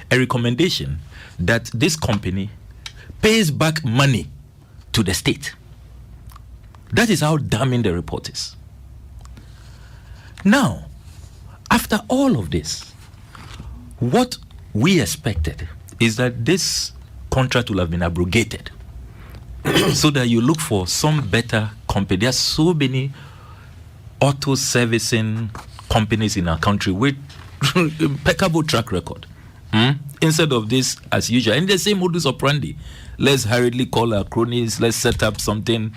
a recommendation that this company pays back money to the state. That is how damning the report is. Now, after all of this, what we expected is that this contract will have been abrogated so that you look for some better company. There are so many auto servicing companies in our country with impeccable track record. Instead of this, as usual, in the same modus operandi, let's hurriedly call our cronies, let's set up something,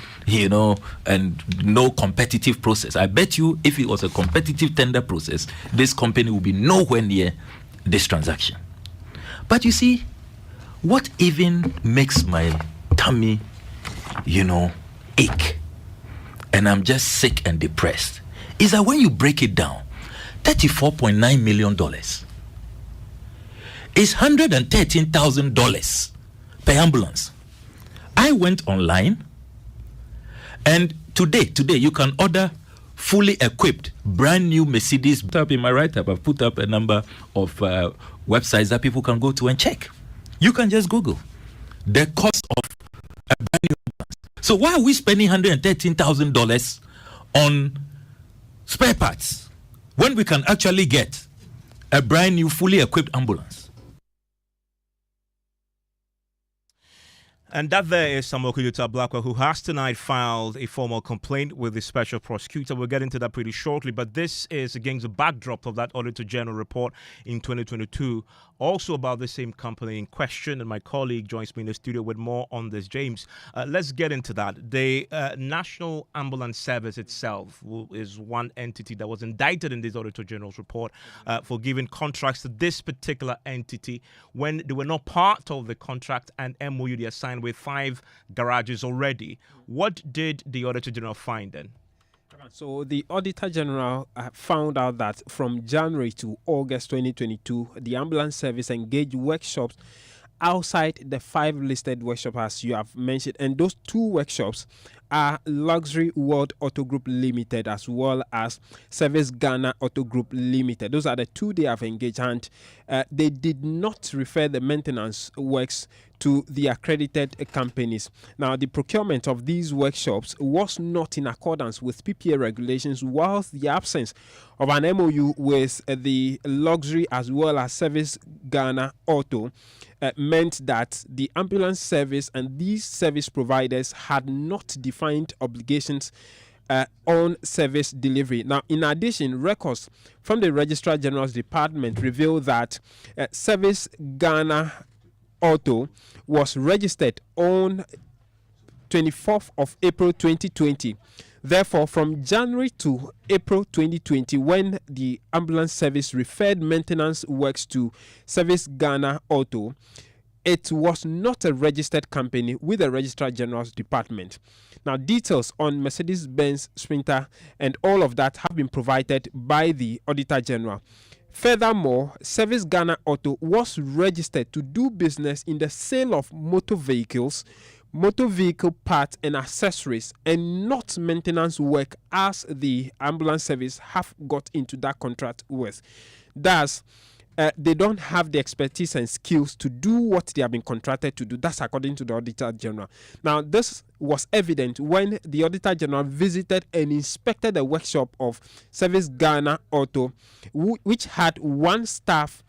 and no competitive process. I bet you if it was a competitive tender process, this company would be nowhere near this transaction. But you see, what even makes my tummy, ache, and I'm just sick and depressed, is that when you break it down, $34.9 million is $113,000 per ambulance. I went online, and today you can order fully equipped, brand new Mercedes. Up in my write-up, I've put up a number of websites that people can go to and check. You can just Google the cost of a brand new ambulance. So why are we spending $113,000 on spare parts when we can actually get a brand new, fully equipped ambulance? And that there is Samuel Okujeto Ablakwa, who has tonight filed a formal complaint with the special prosecutor. We'll get into that pretty shortly, but this is against the backdrop of that Auditor General report in 2022, also about the same company in question. And my colleague joins me in the studio with more on this. James, let's get into that. The National Ambulance Service itself is one entity that was indicted in this Auditor General's report for giving contracts to this particular entity when they were not part of the contract and MOU they assigned with 5 garages already. What did the Auditor General find then? So the Auditor General found out that from January to August 2022, the ambulance service engaged workshops outside the 5 listed workshops, as you have mentioned, and those 2 workshops are Luxury World Auto Group Limited as well as Service Ghana Auto Group Limited. Those are the 2 they have engaged, and they did not refer the maintenance works to the accredited companies. Now, the procurement of these workshops was not in accordance with PPA regulations, whilst the absence of an MOU with the Luxury as well as Service Ghana Auto meant that the ambulance service and these service providers had not defined obligations on service delivery. Now, in addition, records from the Registrar General's Department reveal that Service Ghana Auto was registered on 24th of April 2020. Therefore, from January to April 2020, when the ambulance service referred maintenance works to Service Ghana Auto, it was not a registered company with the Registrar General's Department. Now, details on Mercedes-Benz Sprinter and all of that have been provided by the Auditor General. Furthermore, Service Ghana Auto was registered to do business in the sale of motor vehicles, motor vehicle parts and accessories, and not maintenance work, as the ambulance service have got into that contract with. Thus, they don't have the expertise and skills to do what they have been contracted to do. That's according to the Auditor General. Now, this was evident when the Auditor General visited and inspected the workshop of Service Ghana Auto, which had one staff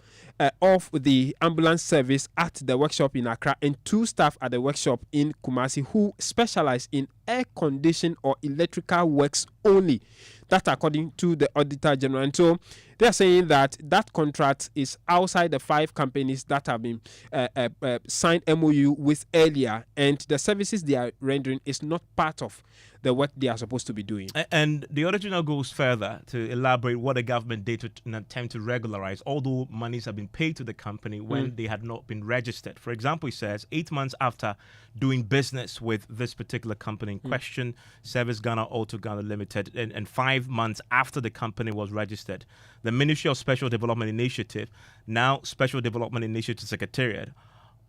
of the ambulance service at the workshop in Accra and 2 staff at the workshop in Kumasi who specialize in air condition or electrical works only. That according to the Auditor General. And so they are saying that that contract is outside the 5 companies that have been signed MOU with earlier, and the services they are rendering is not part of the work they are supposed to be doing. And the Auditor General goes further to elaborate what the government did in an attempt to regularize, although monies have been paid to the company when they had not been registered. For example, he says 8 months after doing business with this particular company in question, Service Ghana Auto Ghana Limited, and 5 months after the company was registered, the Ministry of Special Development Initiative, now Special Development Initiative Secretariat,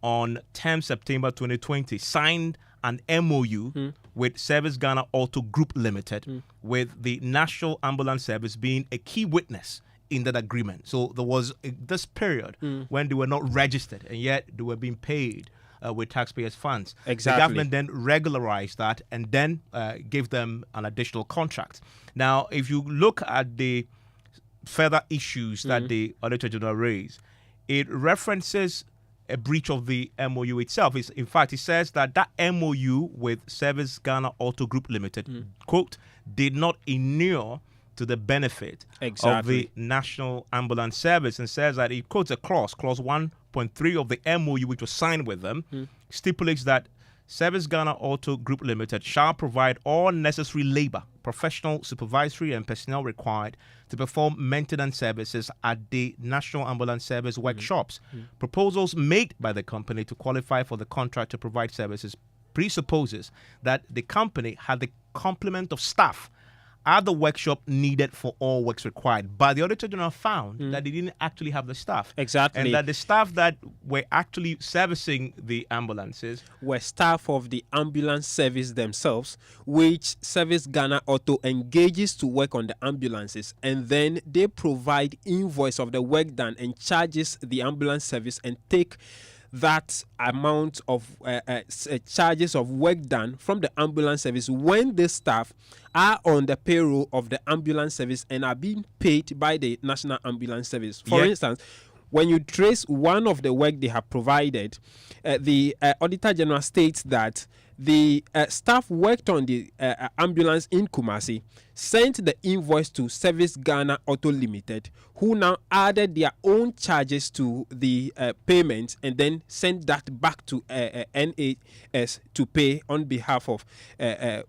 on 10 September 2020, signed an MOU with Service Ghana Auto Group Limited, with the National Ambulance Service being a key witness in that agreement. So there was this period when they were not registered, and yet they were being paid with taxpayers' funds. Exactly. The government then regularized that and then gave them an additional contract. Now, if you look at the further issues that the Auditor General raised, it references a breach of the MOU itself. In fact, it says that MOU with Service Ghana Auto Group Limited, quote, did not inure to the benefit of the National Ambulance Service, and says that it quotes a clause 1.3 of the MOU, which was signed with them, stipulates that Service Ghana Auto Group Limited shall provide all necessary labor, professional, supervisory, and personnel required to perform maintenance services at the National Ambulance Service workshops. Proposals made by the company to qualify for the contract to provide services presupposes that the company had the complement of staff at the workshop needed for all works required. But the Auditor General found that they didn't actually have the staff. Exactly. And that the staff that were actually servicing the ambulances were staff of the ambulance service themselves, which Service Ghana Auto engages to work on the ambulances, and then they provide invoice of the work done and charges the ambulance service and take that amount of charges of work done from the ambulance service when the staff are on the payroll of the ambulance service and are being paid by the National Ambulance Service. For instance, when you trace one of the work they have provided, the Auditor General states that the staff worked on the ambulance in Kumasi, sent the invoice to Service Ghana Auto Limited, who now added their own charges to the payment and then sent that back to NAS to pay on behalf of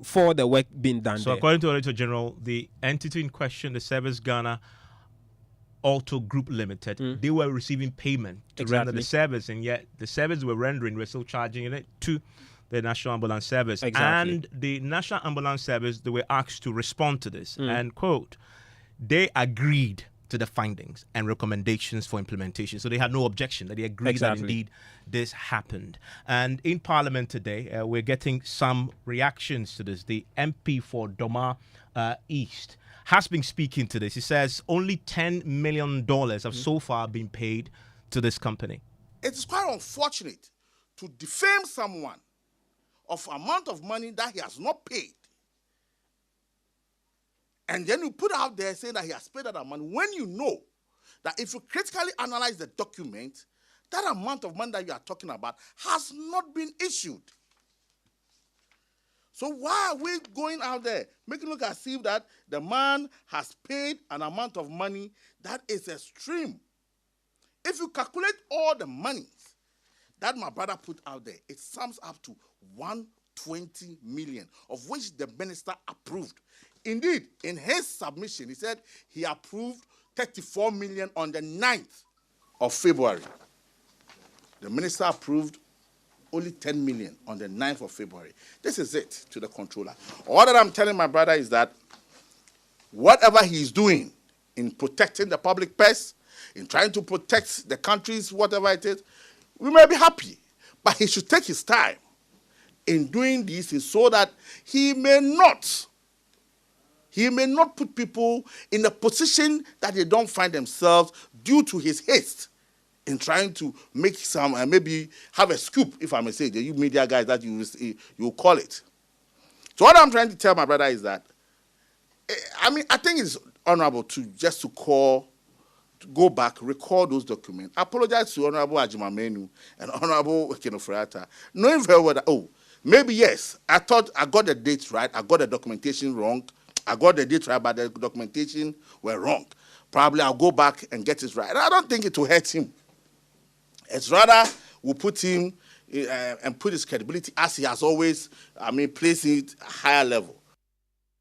for the work being done. So according to Auditor General, the entity in question, the Service Ghana Auto Group Limited, they were receiving payment to render the service, and yet the service were rendering, we're still charging it to the National Ambulance Service. And the National Ambulance Service, they were asked to respond to this. And, quote, they agreed to the findings and recommendations for implementation. So they had no objection, that they agreed that indeed this happened. And in Parliament today, we're getting some reactions to this. The MP for Doma East has been speaking to this. He says only $10 million have so far been paid to this company. It is quite unfortunate to defame someone of amount of money that he has not paid. And then you put out there saying that he has paid that amount when you know that if you critically analyze the document, that amount of money that you are talking about has not been issued. So why are we going out there making it look as if that the man has paid an amount of money that is extreme? If you calculate all the monies that my brother put out there, it sums up to 120 million, of which the minister approved. Indeed, in his submission, he said he approved 34 million on the 9th of February. The minister approved only 10 million on the 9th of February. This is it to the controller. All that I'm telling my brother is that whatever he's doing in protecting the public purse, in trying to protect the country's whatever it is, we may be happy, but he should take his time in doing this so that he may not put people in a position that they don't find themselves due to his haste in trying to make some, maybe have a scoop, if I may say, the you media guys that you call it. So what I'm trying to tell my brother is that, I think it's honorable to go back, record those documents. I apologize to Honorable Ajimamenu and Honorable Kenofrata, knowing very well that, maybe yes, I thought I got the dates right, I got the documentation wrong, I got the dates right, but the documentation were wrong. Probably I'll go back and get it right. And I don't think it will hurt him. It's rather will put him and put his credibility as he has always, placed it at a higher level.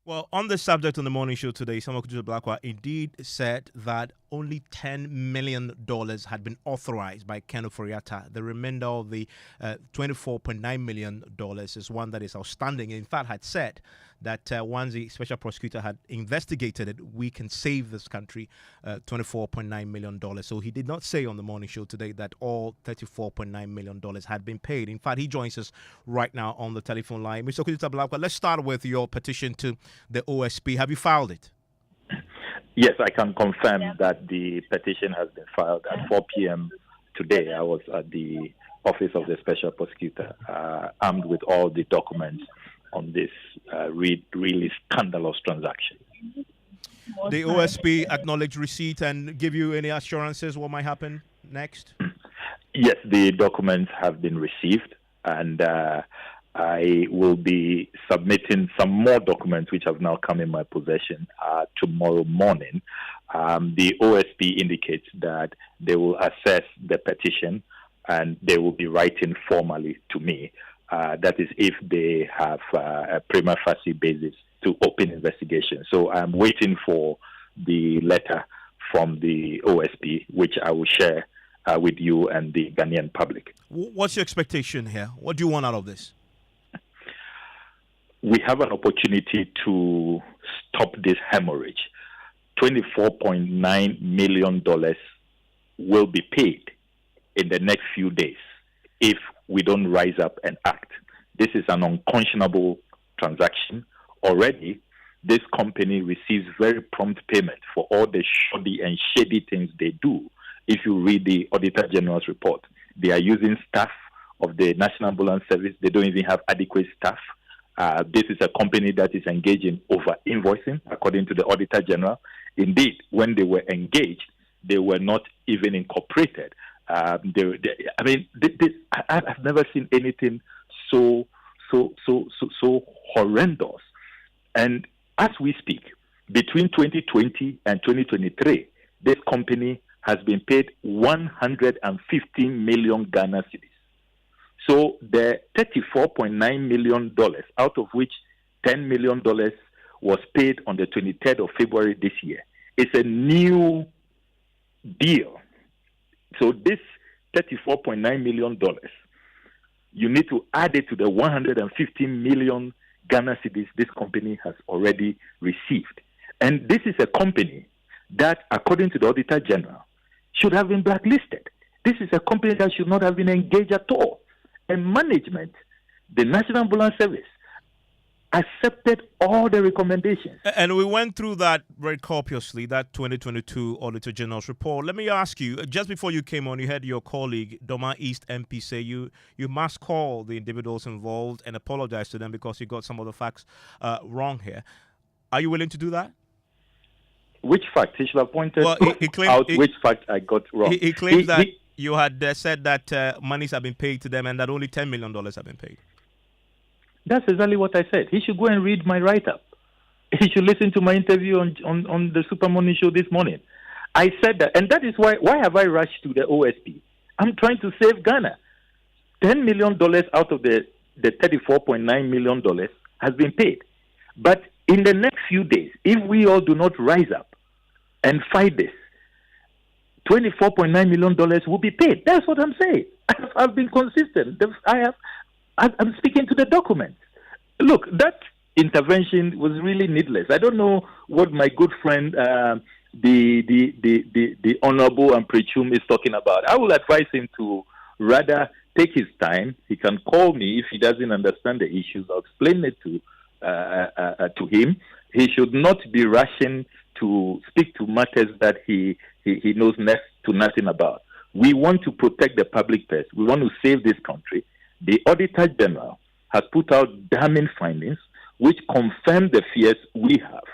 Well, on the subject on the morning show today, Samakutu Blakwa indeed said that only $10 million had been authorized by Ken Ofori-Atta. The remainder of the $24.9 million is one that is outstanding. In fact, had said that once the special prosecutor had investigated it, we can save this country $24.9 million. So he did not say on the morning show today that all $34.9 million had been paid. In fact, he joins us right now on the telephone line. Mr. Kututa Blakwa, let's start with your petition to the OSP. Have you filed it? Yes, I can confirm that the petition has been filed at 4 p.m. today. I was at the office of the special prosecutor, armed with all the documents on this really scandalous transaction. The OSP acknowledged receipt and give you any assurances what might happen next? Yes, the documents have been received, and I will be submitting some more documents which have now come in my possession tomorrow morning. The OSP indicates that they will assess the petition and they will be writing formally to me. That is if they have a prima facie basis to open investigation. So I'm waiting for the letter from the OSP, which I will share with you and the Ghanaian public. What's your expectation here? What do you want out of this? We have an opportunity to stop this hemorrhage. $24.9 million will be paid in the next few days if we don't rise up and act. This is an unconscionable transaction. Already, this company receives very prompt payment for all the shoddy and shady things they do. If you read the Auditor General's report, they are using staff of the National Ambulance Service. They don't even have adequate staff. This is a company that is engaged in over-invoicing, according to the Auditor General. Indeed, when they were engaged, they were not even incorporated. I've never seen anything so horrendous. And as we speak, between 2020 and 2023, this company has been paid 115 million Ghana cedis. So the $34.9 million, out of which $10 million was paid on the 23rd of February this year, is a new deal. So this $34.9 million, you need to add it to the 115 million Ghana cedis this company has already received. And this is a company that, according to the Auditor General, should have been blacklisted. This is a company that should not have been engaged at all. And management, the National Ambulance Service, accepted all the recommendations. And we went through that very copiously, that 2022 Auditor General's report. Let me ask you, just before you came on, you had your colleague, Doma East MP, say you must call the individuals involved and apologize to them because you got some of the facts wrong here. Are you willing to do that? Which fact? He should have pointed out which fact I got wrong. He claimed that you had said that monies have been paid to them and that only $10 million have been paid. That's exactly what I said. He should go and read my write-up. He should listen to my interview on the Super Morning Show this morning. I said that, and that is why have I rushed to the OSP? I'm trying to save Ghana. $10 million out of the $34.9 million has been paid. But in the next few days, if we all do not rise up and fight this, $24.9 million will be paid. That's what I'm saying. I've been consistent. I'm speaking to the documents. Look, that intervention was really needless. I don't know what my good friend, the Honorable and Prechum is talking about. I will advise him to rather take his time. He can call me if he doesn't understand the issues. I'll explain it to him. He should not be rushing to speak to matters that he knows next to nothing about. We want to protect the public purse. We want to save this country. The Auditor General has put out damning findings which confirm the fears we have.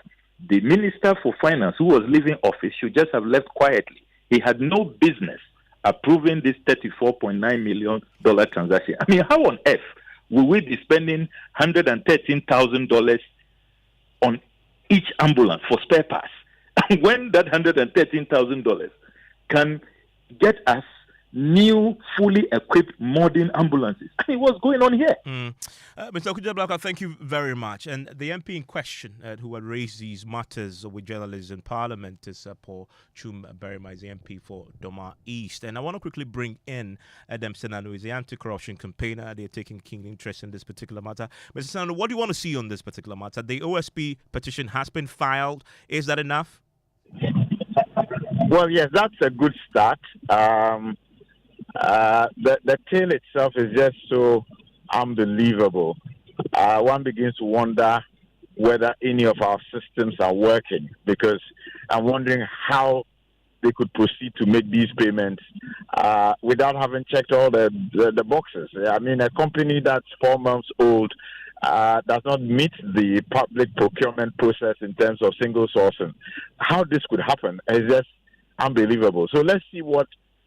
The Minister for Finance, who was leaving office, should just have left quietly. He had no business approving this $34.9 million transaction. I mean, how on earth will we be spending $113,000 on each ambulance for spare parts when that $113,000 can get us new, fully equipped, modern ambulances? I mean, what's going on here? Mr. Okujablaka, thank you very much. And the MP in question who had raised these matters with journalists in Parliament is Paul Chum Berima, the MP for Doma East. And I want to quickly bring in Adam Senano, who is the anti-corruption campaigner. They're taking keen interest in this particular matter. Mr. Senano, what do you want to see on this particular matter? The OSP petition has been filed. Is that enough? Well, yes, that's a good start. The tale itself is just so unbelievable. One begins to wonder whether any of our systems are working, because I'm wondering how they could proceed to make these payments without having checked all the boxes. I mean, a company that's 4 months old does not meet the public procurement process in terms of single sourcing. How this could happen is just unbelievable. So let's see what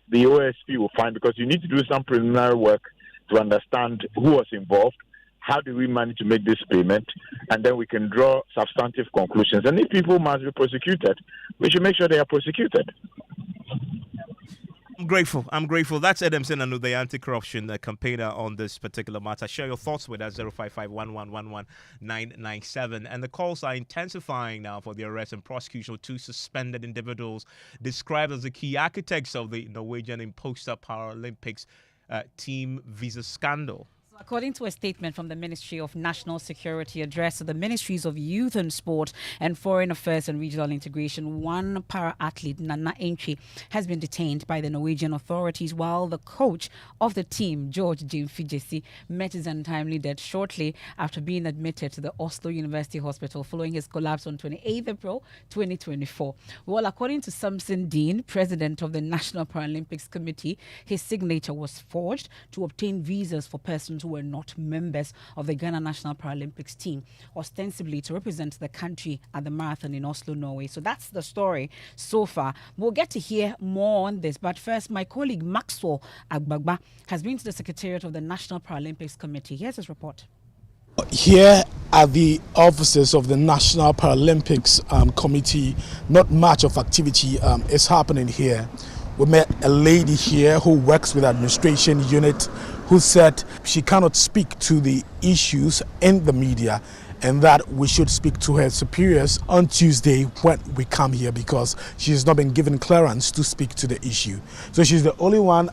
the OSP will find, because you need to do some preliminary work to understand who was involved, how do we manage to make this payment, and then we can draw substantive conclusions. And if people must be prosecuted, we should make sure they are prosecuted. I'm grateful. That's Adam Senanu, the anti-corruption campaigner on this particular matter. Share your thoughts with us, 055-1111-997. And the calls are intensifying now for the arrest and prosecution of 2 suspended individuals described as the key architects of the Norwegian imposter Paralympics team visa scandal. According to a statement from the Ministry of National Security addressed to the Ministries of Youth and Sport and Foreign Affairs and Regional Integration, one para-athlete, Nana Entry, has been detained by the Norwegian authorities, while the coach of the team, George Jim Fijesi, met his untimely death shortly after being admitted to the Oslo University Hospital following his collapse on 28 April 2024. Well, according to Samson Dean, president of the National Paralympics Committee, his signature was forged to obtain visas for persons who were not members of the Ghana National Paralympics team, ostensibly to represent the country at the marathon in Oslo, Norway. So that's the story so far. We'll get to hear more on this, but first, my colleague Maxwell Agbagba has been to the Secretariat of the National Paralympics Committee. Here's his report. Here at the offices of the National Paralympics Committee, not much of activity is happening here. We met a lady here who works with administration unit who said she cannot speak to the issues in the media and that we should speak to her superiors on Tuesday when we come here, because she has not been given clearance to speak to the issue. So she's the only one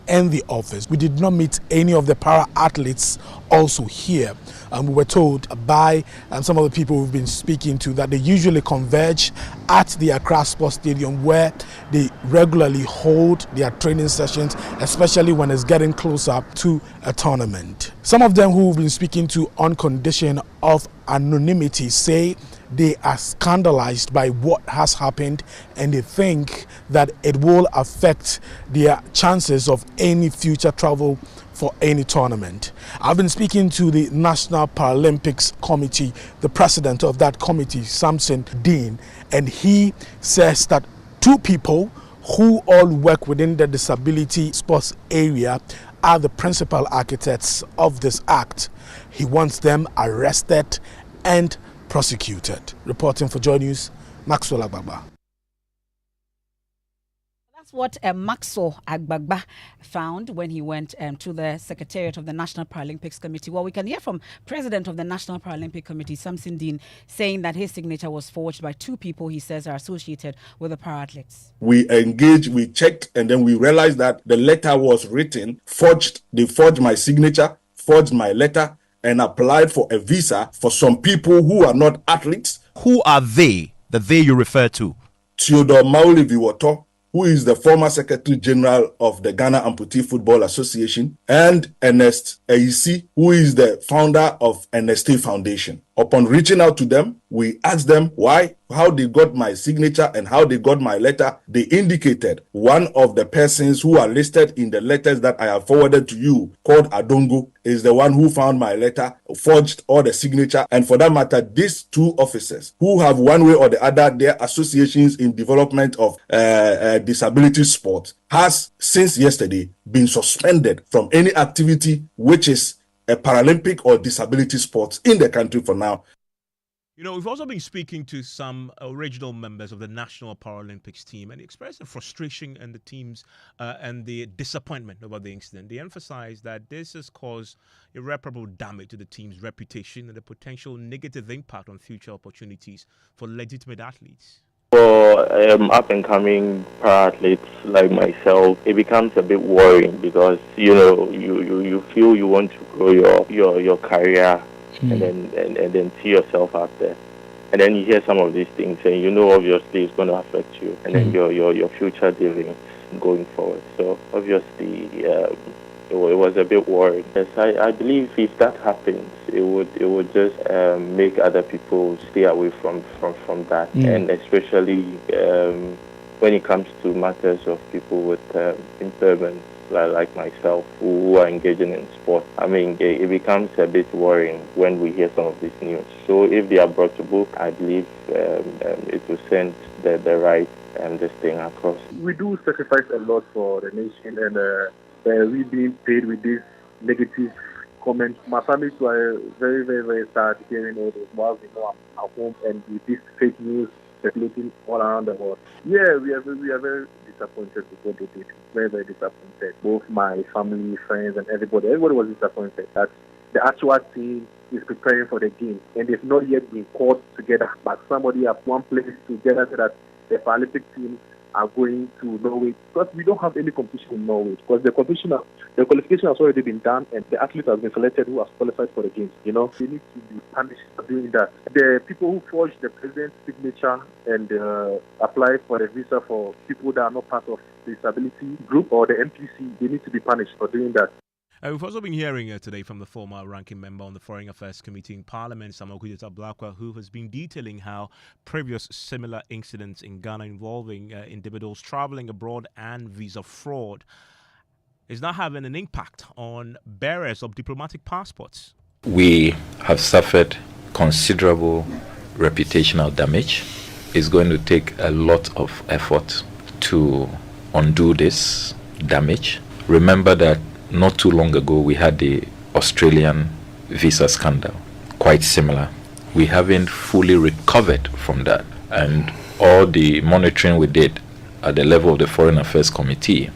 in the office. We did not meet any of the para-athletes also here. We were told by some of the people we've been speaking to that they usually converge at the Accra Sports Stadium, where they regularly hold their training sessions, especially when it's getting closer to a tournament. Some of them who we've been speaking to on condition of anonymity say they are scandalized by what has happened, and they think that it will affect their chances of any future travel for any tournament. I've been speaking to the National Paralympics Committee, the president of that committee, Samson Dean, and he says that 2 people who all work within the disability sports area are the principal architects of this act. He wants them arrested and prosecuted. Reporting for Joy News, Maxwell Agbagba. That's what Maxo Agbagba found when he went to the Secretariat of the National Paralympics Committee. Well, we can hear from President of the National Paralympic Committee, Samson Dean, saying that his signature was forged by two people he says are associated with the para-athletes. We engaged, we checked, and then we realized that the letter was written, forged. They forged my signature, forged my letter, and applied for a visa for some people who are not athletes. Who are they, the they you refer to? Theodore Mauli Viwoto, who is the former Secretary General of the Ghana Amputee Football Association, and Ernest Eisi, who is the founder of NST Foundation. Upon reaching out to them, we asked them why, how they got my signature and how they got my letter. They indicated one of the persons who are listed in the letters that I have forwarded to you, called Adongo, is the one who found my letter, forged all the signature. And for that matter, these two officers who have one way or the other their associations in development of disability sport has since yesterday been suspended from any activity which is a Paralympic or disability sports in the country for now. You know, we've also been speaking to some original members of the National Paralympics team and expressed the frustration and the teams and the disappointment about the incident. They emphasized that this has caused irreparable damage to the team's reputation and a potential negative impact on future opportunities for legitimate athletes. For up-and-coming para-athletes like myself, it becomes a bit worrying because, you know, you feel you want to grow your career and then see yourself out there. And then you hear some of these things and you know obviously it's going to affect you and then your future dealings going forward. So obviously it was a bit worrying. Yes, I believe if that happens, it would just make other people stay away from that, and especially when it comes to matters of people with impairments like myself who are engaging in sport. I mean, it becomes a bit worrying when we hear some of this news. So if they are brought to book, I believe it will send the right this thing across. We do sacrifice a lot for the nation, and we being paid with this negative comments. My family too are very, very, very sad hearing all this while we know I'm at home and with this fake news circulating all around the world. Yeah, we are very disappointed with what they did. Very, very disappointed. Both my family, friends, and everybody was disappointed that the actual team is preparing for the game and they've not yet been called together. But somebody at one place together so that the Paralympic team are going to Norway, because we don't have any competition in Norway, because the qualification has already been done and the athlete has been selected who has qualified for the games. You know, they need to be punished for doing that. The people who forged the president's signature and applied for the visa for people that are not part of the disability group or the MPC, they need to be punished for doing that. We've also been hearing today from the former ranking member on the Foreign Affairs Committee in Parliament, Samuel Blakwa, who has been detailing how previous similar incidents in Ghana involving individuals traveling abroad and visa fraud is now having an impact on bearers of diplomatic passports. We have suffered considerable reputational damage. It's going to take a lot of effort to undo this damage. Remember that not too long ago, we had the Australian visa scandal, quite similar. We haven't fully recovered from that. And all the monitoring we did at the level of the Foreign Affairs Committee,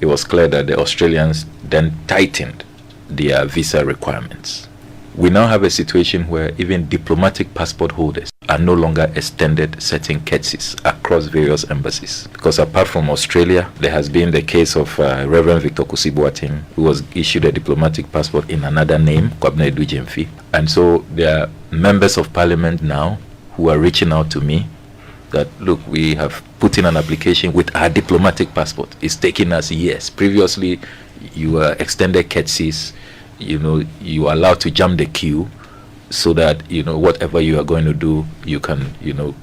it was clear that the Australians then tightened their visa requirements. We now have a situation where even diplomatic passport holders are no longer extended certain courtesies across various embassies. Because apart from Australia, there has been the case of Reverend Victor Kusi-Boateng, who was issued a diplomatic passport in another name, Kwabena Edu-Gyamfi. And so there are members of parliament now who are reaching out to me that, look, we have put in an application with our diplomatic passport. It's taken us years. Previously, you were extended courtesies. You know, you are allowed to jump the queue so that, you know, whatever you are going to do, you can, you know,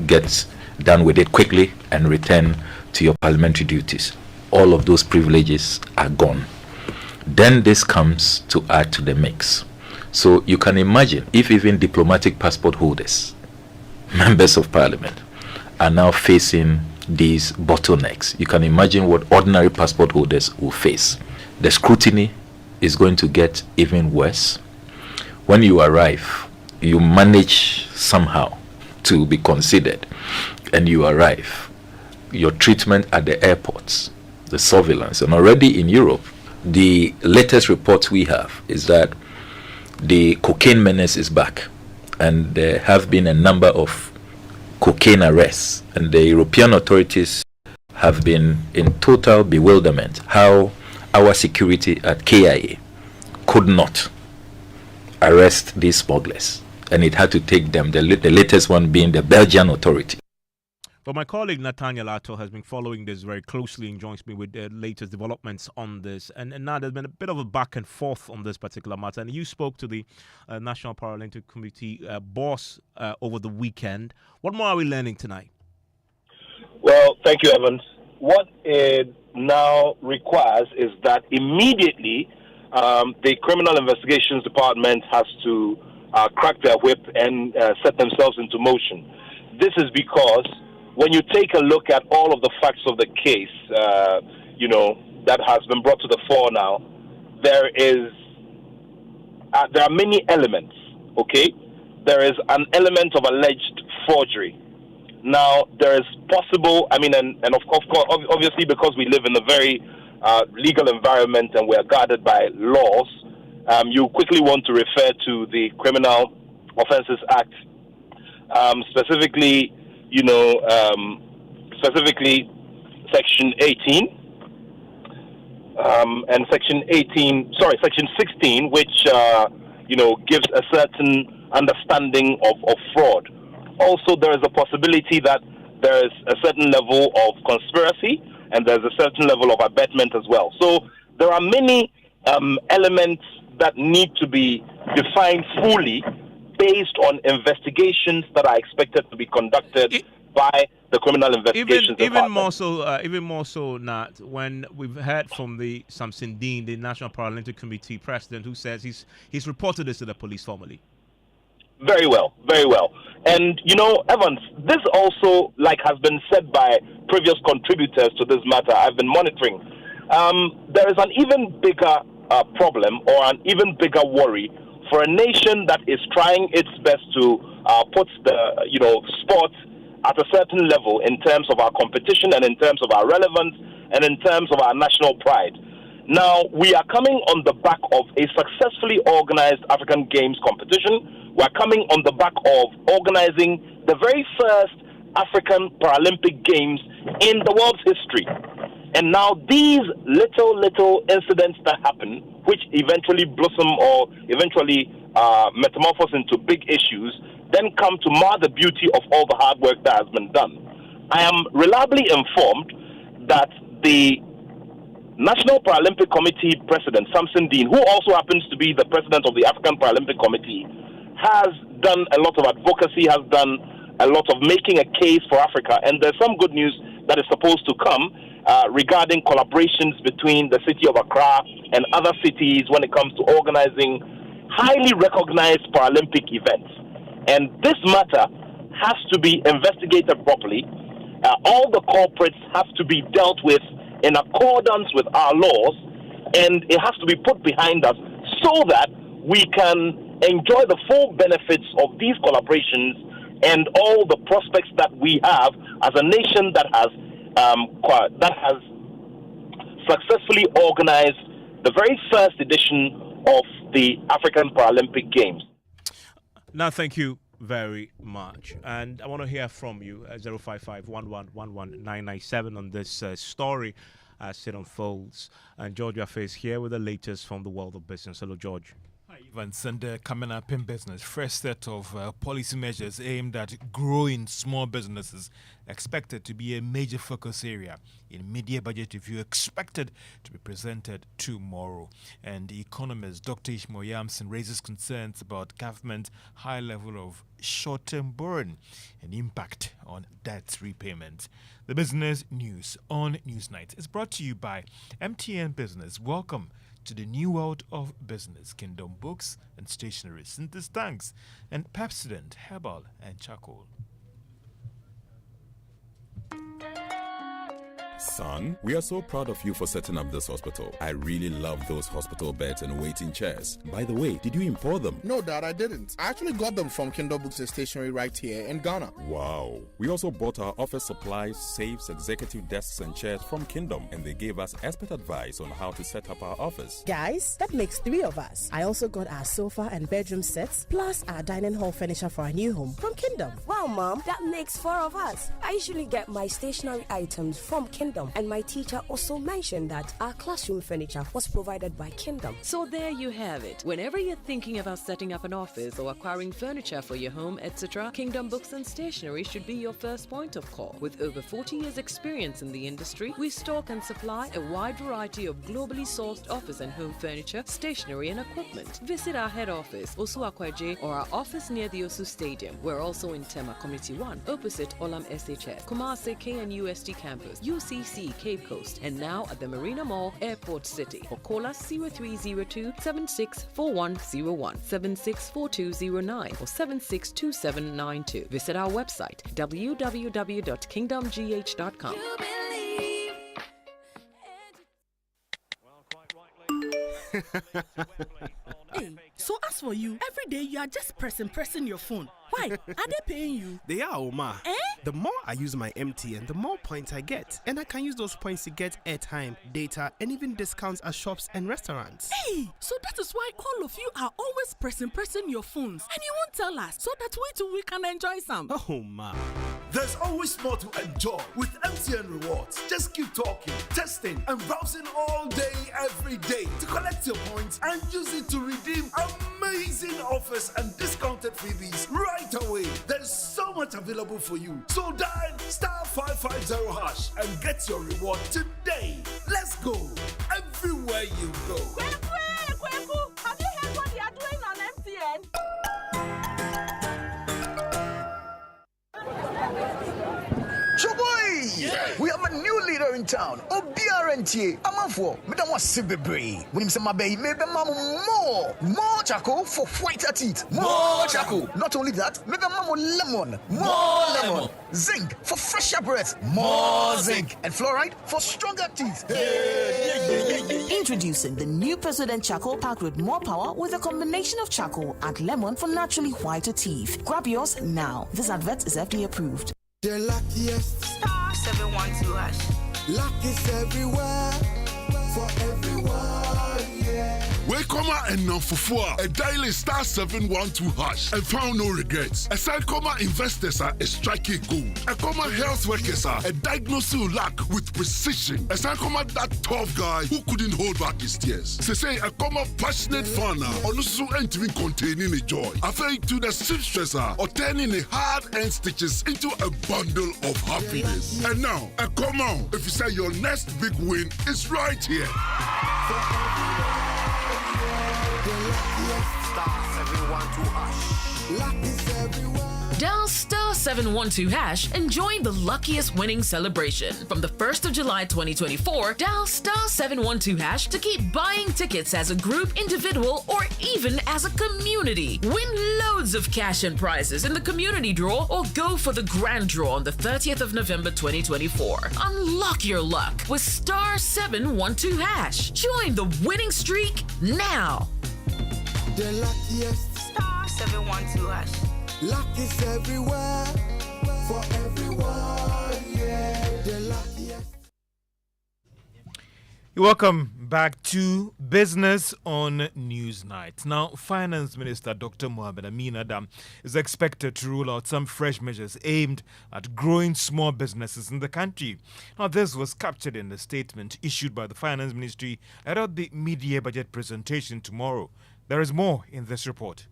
get done with it quickly and return to your parliamentary duties. All of those privileges are gone. Then this comes to add to the mix. So you can imagine if even diplomatic passport holders, members of parliament, are now facing these bottlenecks. You can imagine what ordinary passport holders will face. The scrutiny is going to get even worse. When you arrive, you manage somehow to be considered, and you arrive. your treatment at the airports, the surveillance. And already in Europe, the latest reports we have is that the cocaine menace is back, and there have been a number of cocaine arrests, and the European authorities have been in total bewilderment how our security at KIA could not arrest these smugglers, and it had to take them, the latest one being the Belgian authority. But my colleague Nathaniel Atto has been following this very closely and joins me with the latest developments on this. And now there's been a bit of a back and forth on this particular matter. And you spoke to the National Paralympic Committee boss over the weekend. What more are we learning tonight? Well, thank you, Evans. What it now requires is that immediately the Criminal Investigations Department has to crack their whip and set themselves into motion. This is because when you take a look at all of the facts of the case, that has been brought to the fore now, there are many elements, okay? There is an element of alleged forgery. Now, there is possible, and of course, obviously because we live in a very legal environment and we are guarded by laws, you quickly want to refer to the Criminal Offences Act, specifically Section 18 and Section 16, which gives a certain understanding of fraud. Also, there is a possibility that there is a certain level of conspiracy and there's a certain level of abetment as well. So there are many elements that need to be defined fully based on investigations that are expected to be conducted by the Criminal Investigations Department. Even more so, Nat, when we've heard from the Samson Dean, the National Paralympic Committee president, who says he's reported this to the police formally. Very well, very well. And, Evans, this also, has been said by previous contributors to this matter, I've been monitoring. There is an even bigger problem or an even bigger worry for a nation that is trying its best to put the, sport at a certain level in terms of our competition and in terms of our relevance and in terms of our national pride. Now, we are coming on the back of a successfully organized African Games competition. We're coming on the back of organizing the very first African Paralympic Games in the world's history. And now these little incidents that happen, which eventually blossom or eventually metamorphose into big issues, then come to mar the beauty of all the hard work that has been done. I am reliably informed that the National Paralympic Committee President, Samson Dean, who also happens to be the president of the African Paralympic Committee, has done a lot of advocacy, has done a lot of making a case for Africa. And there's some good news that is supposed to come regarding collaborations between the city of Accra and other cities when it comes to organizing highly recognized Paralympic events. And this matter has to be investigated properly. All the culprits have to be dealt with in accordance with our laws, and it has to be put behind us so that we can enjoy the full benefits of these collaborations and all the prospects that we have as a nation that has successfully organized the very first edition of the African Paralympic Games. Now, thank you very much. And I want to hear from you, 055-1111-997 on this story as it unfolds. And George Affe is here with the latest from the world of business. Hello, George. Hi, Evans. And coming up in business, fresh set of policy measures aimed at growing small businesses expected to be a major focus area in media budget review expected to be presented tomorrow. And the economist Dr. Ishmael Yamson raises concerns about government's high level of short-term borrowing and impact on debt repayment. The business news on Newsnight is brought to you by MTN Business. Welcome to the new world of business. Kingdom Books and Stationery, Synthesis Tanks, and Pepsodent Herbal and Charcoal. Son, we are so proud of you for setting up this hospital. I really love those hospital beds and waiting chairs. By the way, did you import them? No, Dad, I didn't. I actually got them from Kindle Books and Stationery right here in Ghana. Wow. We also bought our office supplies, safes, executive desks and chairs from Kingdom, and they gave us expert advice on how to set up our office. Guys, that makes 3 of us. I also got our sofa and bedroom sets, plus our dining hall furniture for our new home from Kingdom. Wow, Mom, that makes 4 of us. I usually get my stationery items from Kingdom, and my teacher also mentioned that our classroom furniture was provided by Kingdom. So there you have it. Whenever you're thinking about setting up an office or acquiring furniture for your home, etc., Kingdom Books and Stationery should be your first point of call. With over 40 years experience in the industry, we stock and supply a wide variety of globally sourced office and home furniture, stationery and equipment. Visit our head office, Osu Akwaje, or our office near the Osu Stadium. We're also in Tema Community 1, opposite Olam SHS, Kumasi KNUST campus, UCC Cape Coast, and now at the Marina Mall, Airport City. Or call us 0302 764101, 764209, or 762792. Visit our website www.kingdomgh.com. Hey, so as for you, every day you are just pressing your phone. Why? Are they paying you? They are, Oma. Eh? The more I use my MTN, the more points I get. And I can use those points to get airtime, data, and even discounts at shops and restaurants. Hey, so that is why all of you are always pressing your phones. And you won't tell us, so that we can enjoy some. Oh, ma. There's always more to enjoy with MTN Rewards. Just keep talking, testing, and browsing all day, every day to collect your points and use it to redeem amazing offers and discounted freebies right away. There's so much available for you. So dial *550# and get your reward today. Let's go. Everywhere you go. Kweku, have you heard what they are doing on MTN? Choboy! Yeah. We have a new leader in town. Obiarenti. Amanfo. Me don't want Sibebre. When him say my baby, maybe mamu more charcoal for whiter teeth. More charcoal. Not only that, maybe mamu lemon. More lemon. Zinc for fresher breath. More zinc. And fluoride for stronger teeth. Introducing the new President Charcoal Pack with more power with a combination of charcoal and lemon for naturally whiter teeth. Grab yours now. This advert is FDA approved. The luckiest *712#. Luck is everywhere for everyone, yeah. Welcome and now for a daily *712# and found no regrets. A side comma investors are a striking gold. A comma health workers are a diagnosing luck with precision. A side comma that tough guy who couldn't hold back his tears. Say a comma passionate fan on also entering containing a joy. After to the seamstresser or turning a hard-earned stitches into a bundle of happiness. And now, a comma if you say your next big win is right here. Dial *712# and join the luckiest winning celebration. From the 1st of July 2024, dial *712# to keep buying tickets as a group, individual, or even as a community. Win loads of cash and prizes in the community draw or go for the grand draw on the 30th of November 2024. Unlock your luck with *712#. Join the winning streak now. The luckiest *712#. Luck is everywhere for everyone, yeah. The luckiest. Welcome back to Business on Newsnight. Now, Finance Minister Dr. Mohamed Amin Adam is expected to roll out some fresh measures aimed at growing small businesses in the country. Now, this was captured in the statement issued by the Finance Ministry at the mid-year budget presentation tomorrow. There is more in this report.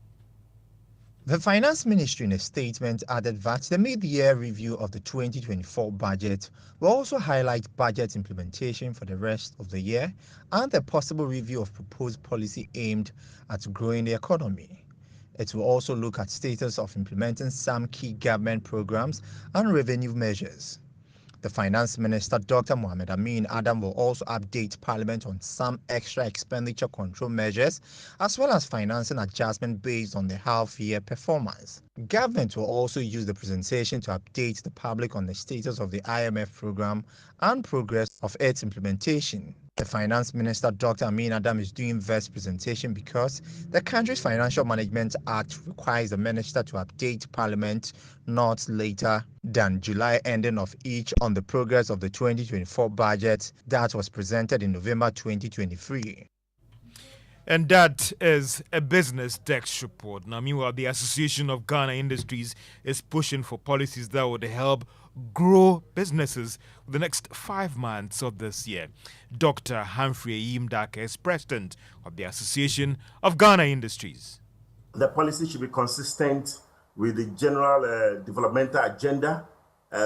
The Finance Ministry in a statement added that the mid-year review of the 2024 budget will also highlight budget implementation for the rest of the year and the possible review of proposed policy aimed at growing the economy. It will also look at status of implementing some key government programs and revenue measures. The Finance Minister, Dr. Mohamed Amin Adam, will also update Parliament on some extra expenditure control measures, as well as financing adjustment based on the half-year performance. Government will also use the presentation to update the public on the status of the IMF program and progress of its implementation. The Finance Minister, Dr. Amin Adam, is doing this presentation because the country's Financial Management Act requires the minister to update Parliament not later than July ending of each on the progress of the 2024 budget that was presented in November 2023. And that is a business desk report. Now, meanwhile, the Association of Ghana Industries is pushing for policies that would help grow businesses for the next 5 months of this year. Dr. Humphrey Yimdaka is president of the Association of Ghana Industries. The policy should be consistent with the general developmental agenda,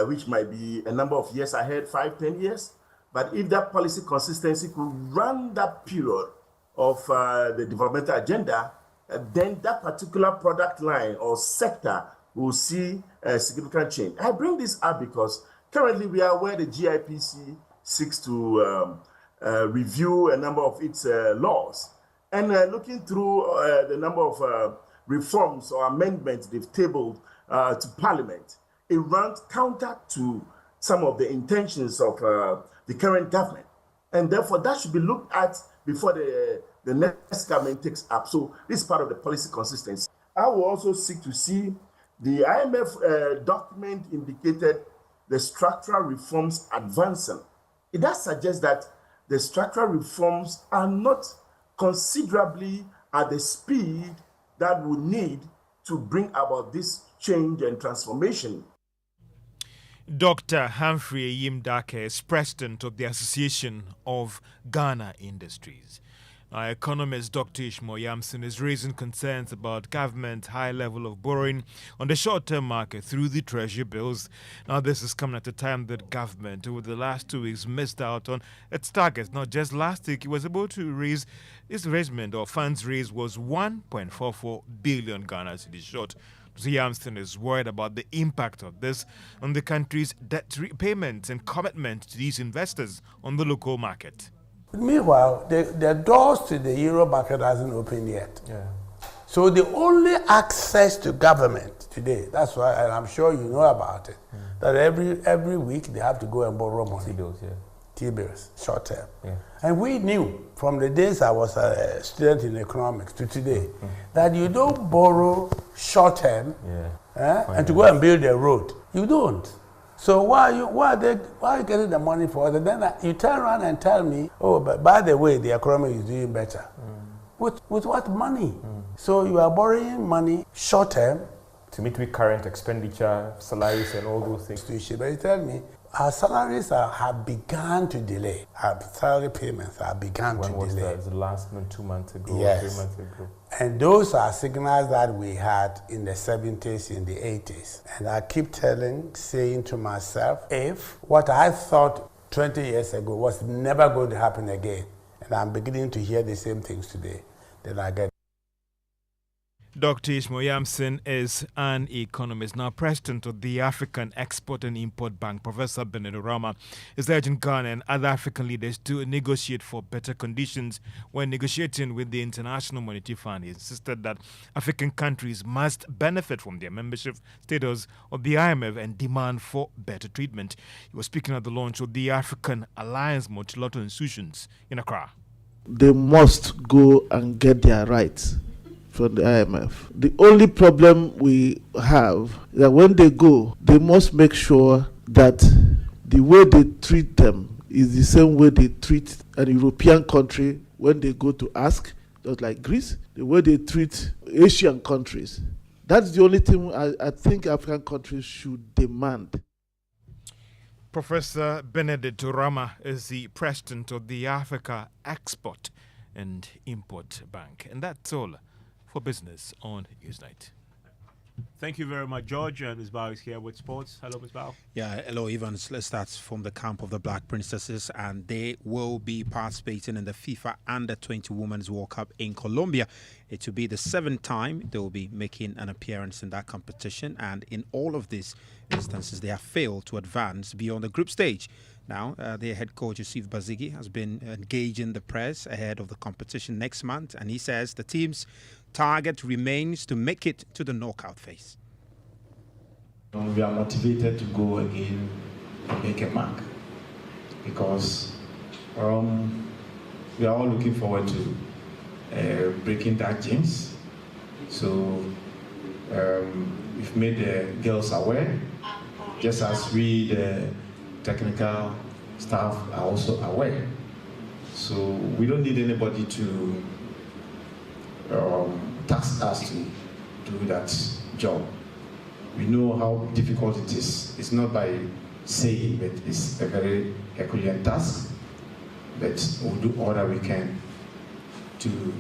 which might be a number of years ahead, 5-10 years. But if that policy consistency could run that period of the developmental agenda, then that particular product line or sector will see a significant change. I bring this up because currently we are where the GIPC seeks to review a number of its laws. And looking through the number of reforms or amendments they've tabled to Parliament, it runs counter to some of the intentions of the current government. And therefore, that should be looked at before the next government takes up. So this is part of the policy consistency. I will also seek to see the IMF document indicated the structural reforms advancing. It does suggest that the structural reforms are not considerably at the speed that we need to bring about this change and transformation. Dr. Humphrey Yimdaka is president of the Association of Ghana Industries. Our economist Dr. Ishmael Yamson is raising concerns about government's high level of borrowing on the short-term market through the treasury bills. Now, this is coming at a time that government, over the last 2 weeks, missed out on its targets. Not just last week, it was able to raise its raisement or funds raised was 1.44 billion Ghana cedis short. Dr. Yamson is worried about the impact of this on the country's debt repayments and commitment to these investors on the local market. Meanwhile, the doors to the euro market hasn't opened yet. Yeah. So the only access to government today, that's why, and I'm sure you know about it, that every week they have to go and borrow money. T-bills, yeah. T-bills, short term. Yeah. And we knew from the days I was a student in economics to today that you don't borrow short term and to go and build a road. You don't. So why are you getting the money for it? Then you turn around and tell me, oh, but by the way, the economy is doing better. With what money? So you are borrowing money short term to meet with current expenditure, salaries, and all those things. But you tell me, our salaries have begun to delay. Our salary payments have begun to delay. When was that? The last 2 months ago, yes. 3 months ago. And those are signals that we had in the 70s, in the 80s. And I keep saying to myself, if what I thought 20 years ago was never going to happen again, and I'm beginning to hear the same things today, then I get. Dr. Ishmael Yamson is an economist. Now, president of the African Export and Import Bank, Professor Bernard Orama, is urging Ghana and other African leaders to negotiate for better conditions when negotiating with the International Monetary Fund. He insisted that African countries must benefit from their membership status of the IMF and demand for better treatment. He was speaking at the launch of the African Alliance Multilateral Institutions in Accra. They must go and get their rights from the IMF. The only problem we have is that when they go, they must make sure that the way they treat them is the same way they treat an European country when they go to ask, just like Greece, the way they treat Asian countries. That's the only thing I think African countries should demand. Professor Benedict Orama is the president of the Africa Export and Import Bank. And that's all for business on Newsnight. Thank you very much, George. And Ms. Bao is here with sports. Hello, Ms. Bao. Yeah, hello, Evans. Let's start from the camp of the Black Princesses, and they will be participating in the FIFA Under-20 Women's World Cup in Colombia. It will be the 7th time they will be making an appearance in that competition, and in all of these instances, they have failed to advance beyond the group stage. Now, their head coach, Yusuf Bazigi, has been engaging the press ahead of the competition next month, and he says the team's target remains to make it to the knockout phase. We are motivated to go again and make a mark because we are all looking forward to breaking that jinx. So we've made the girls aware, just as we, the technical staff, are also aware. So we don't need anybody to task us to do that job. We know how difficult it is. It's not by saying, but it's a very Herculean task. But we'll do all that we can to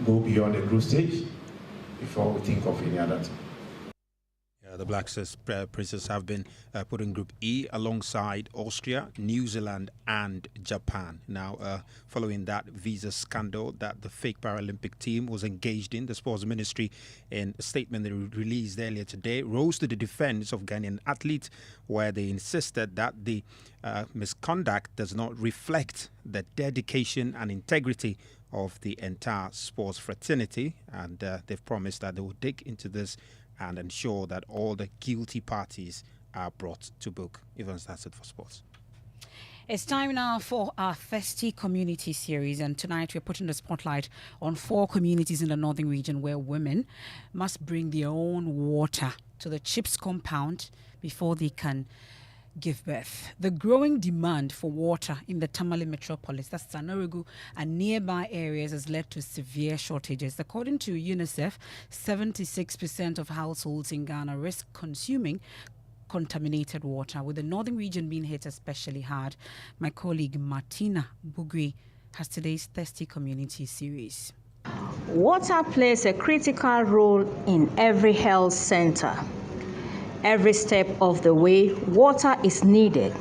go beyond the group stage before we think of any other thing. The Black Princess have been put in Group E alongside Austria, New Zealand and Japan. Now, following that visa scandal that the fake Paralympic team was engaged in, the Sports Ministry, in a statement they released earlier today, rose to the defense of Ghanaian athletes, where they insisted that the misconduct does not reflect the dedication and integrity of the entire sports fraternity. And they've promised that they will dig into this and ensure that all the guilty parties are brought to book. Evans, that's it for sports. It's time now for our Thirsty Community series, and tonight we're putting the spotlight on 4 communities in the northern region where women must bring their own water to the CHIPS compound before they can give birth. The growing demand for water in the Tamale metropolis, that's Sanorigu, and nearby areas has led to severe shortages. According to UNICEF, 76% of households in Ghana risk consuming contaminated water, with the northern region being hit especially hard. My colleague Martina Bugri has today's Thirsty Community series. Water plays a critical role in every health center. Every step of the way, water is needed,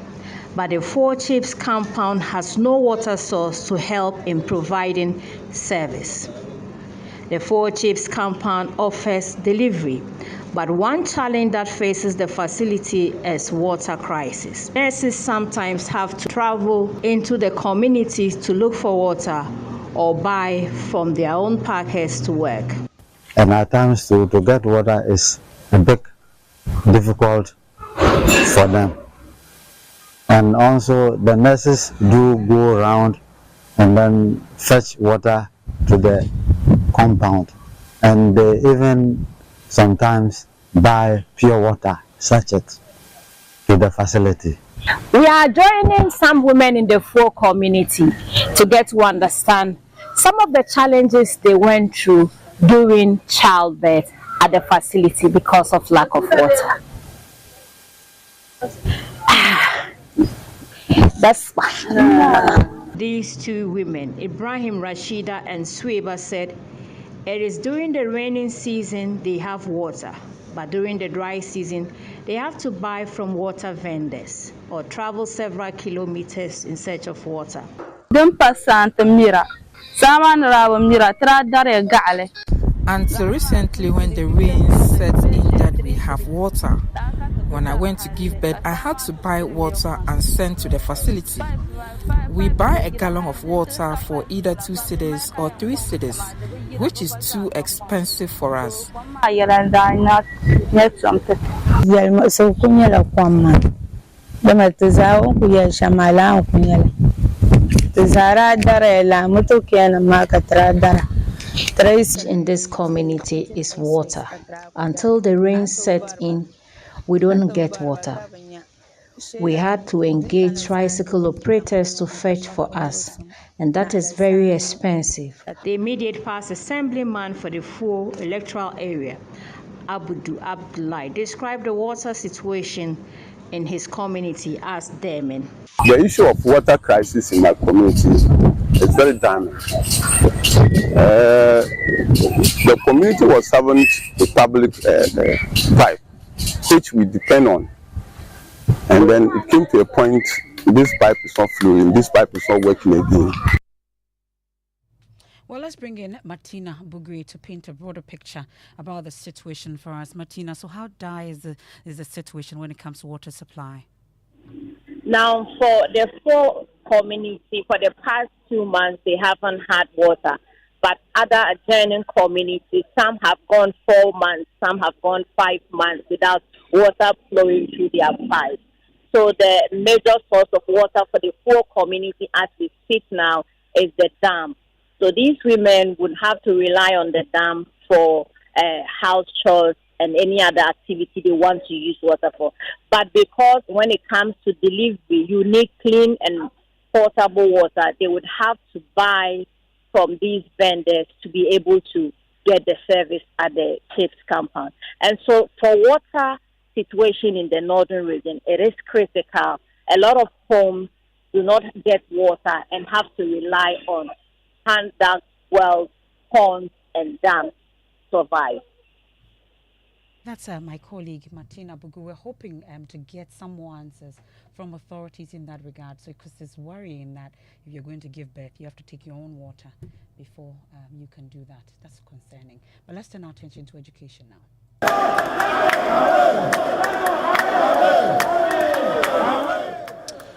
but the 4 Chiefs compound has no water source to help in providing service. The 4 Chiefs compound offers delivery, but one challenge that faces the facility is water crisis. Nurses sometimes have to travel into the communities to look for water or buy from their own packers to work. And at times to get water is a big difficult for them, and also the nurses do go around and then fetch water to the compound, and they even sometimes buy pure water sachets to the facility. We are joining some women in the 4 community to get to understand some of the challenges they went through during childbirth at the facility because of lack of water. That's why. These 2 women, Ibrahim Rashida and Sweba, said it is during the raining season they have water, but during the dry season they have to buy from water vendors or travel several kilometers in search of water. Until recently, when the rain set in that we have water, when I went to give birth, I had to buy water and send to the facility. We buy a gallon of water for either 2 cedis or 3 cedis, which is too expensive for us. In this community is water. Until the rain set in, we don't get water. We had to engage tricycle operators to fetch for us, and that is very expensive. The immediate past assemblyman for the full electoral area, Abudu Abdullah, described the water situation in his community as damning. The issue of water crisis in my community It's very damaged. The community was having a public pipe, which we depend on. And then it came to a point, this pipe is not flowing, this pipe is not working again. Well, let's bring in Martina Bugui to paint a broader picture about the situation for us. Martina, so how dire is the situation when it comes to water supply? Now, for the four community, for the past 2 months, they haven't had water. But other adjoining communities, some have gone 4 months, some have gone 5 months without water flowing through their pipes. So the major source of water for the four community as we speak now is the dam. So these women would have to rely on the dam for house chores and any other activity they want to use water for. But because when it comes to delivery, you need clean and portable water, they would have to buy from these vendors to be able to get the service at the CHIPS compound. And so for water situation in the northern region, it is critical. A lot of homes do not get water and have to rely on hand-dug wells, ponds, and dams to survive. That's my colleague, Martina Bugu. We're hoping to get some more answers from authorities in that regard. So, because it's worrying that if you're going to give birth, you have to take your own water before you can do that. That's concerning. But let's turn our attention to education now.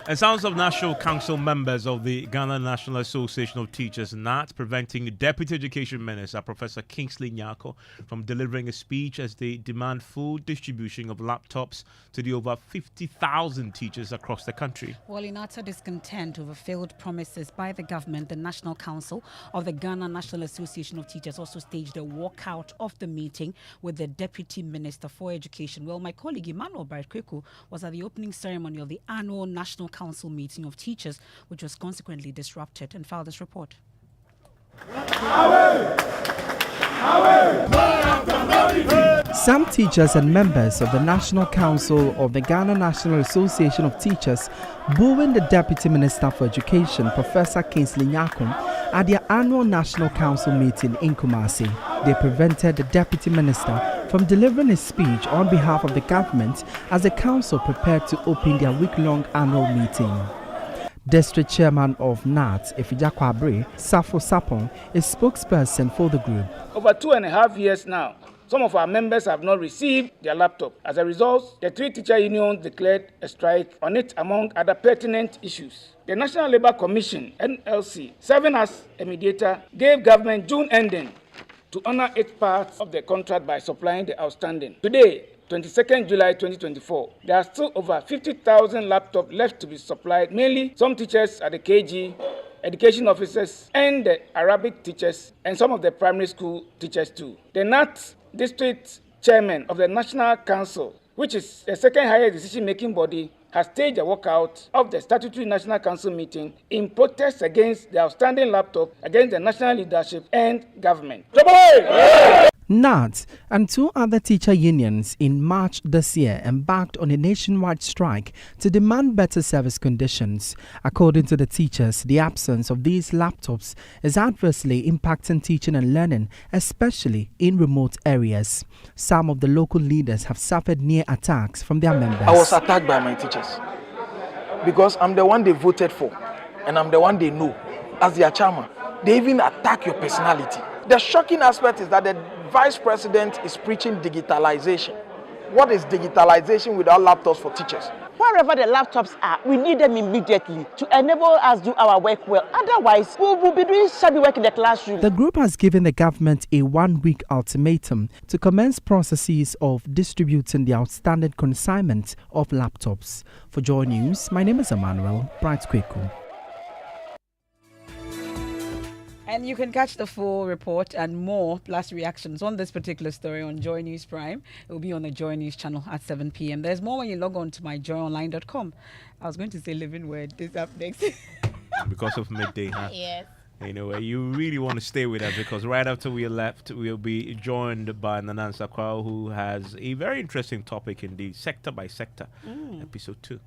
And sounds of National Council members of the Ghana National Association of Teachers not preventing Deputy Education Minister Professor Kingsley Nyako from delivering a speech as they demand full distribution of laptops to the over 50,000 teachers across the country. Well, in utter discontent over failed promises by the government, the National Council of the Ghana National Association of Teachers also staged a walkout of the meeting with the Deputy Minister for Education. Well, my colleague Emmanuel Barikweku was at the opening ceremony of the annual National Council meeting of teachers, which was consequently disrupted, and filed this report. Some teachers and members of the National Council of the Ghana National Association of Teachers booing the Deputy Minister for Education, Professor Kingsley Nyako, at their annual National Council meeting in Kumasi. They prevented the Deputy Minister from delivering a speech on behalf of the government as the council prepared to open their week-long annual meeting. District Chairman of NAT, Ifijakwa Abre, Safo Sapon, is spokesperson for the group. Over 2.5 years now, some of our members have not received their laptop. As a result, the three teacher unions declared a strike on it, among other pertinent issues. The National Labour Commission, NLC, serving as a mediator, gave government June ending to honor its part of the contract by supplying the outstanding. Today, 22nd July 2024, there are still over 50,000 laptops left to be supplied, mainly some teachers at the KG, education officers, and the Arabic teachers, and some of the primary school teachers too. The NAT District Chairman of the National Council, which is the second highest decision-making body, has staged a walkout of the statutory National Council meeting in protest against the outstanding laptop against the national leadership and government. NAT and two other teacher unions in March this year embarked on a nationwide strike to demand better service conditions. According to the teachers, the absence of these laptops is adversely impacting teaching and learning, especially in remote areas. Some of the local leaders have suffered near attacks from their members. I was attacked by my teachers because I'm the one they voted for and I'm the one they know as their chairman. They even attack your personality. The shocking aspect is that the Vice President is preaching digitalization. What is digitalization without laptops for teachers? Wherever the laptops are, we need them immediately to enable us to do our work well. Otherwise, we'll be doing shabby work in the classroom. The group has given the government a 1-week ultimatum to commence processes of distributing the outstanding consignment of laptops. For Joy News, my name is Emmanuel Bright-Kweku. And you can catch the full report and more, plus reactions on this particular story on Joy News Prime. It will be on the Joy News channel at 7 p.m. There's more when you log on to myjoyonline.com. I was going to say living word. This up next. Because of midday, huh? Yes. Anyway, you really want to stay with us because right after we are left, we'll be joined by Nanansa Kwao, who has a very interesting topic indeed, sector by sector, episode 2.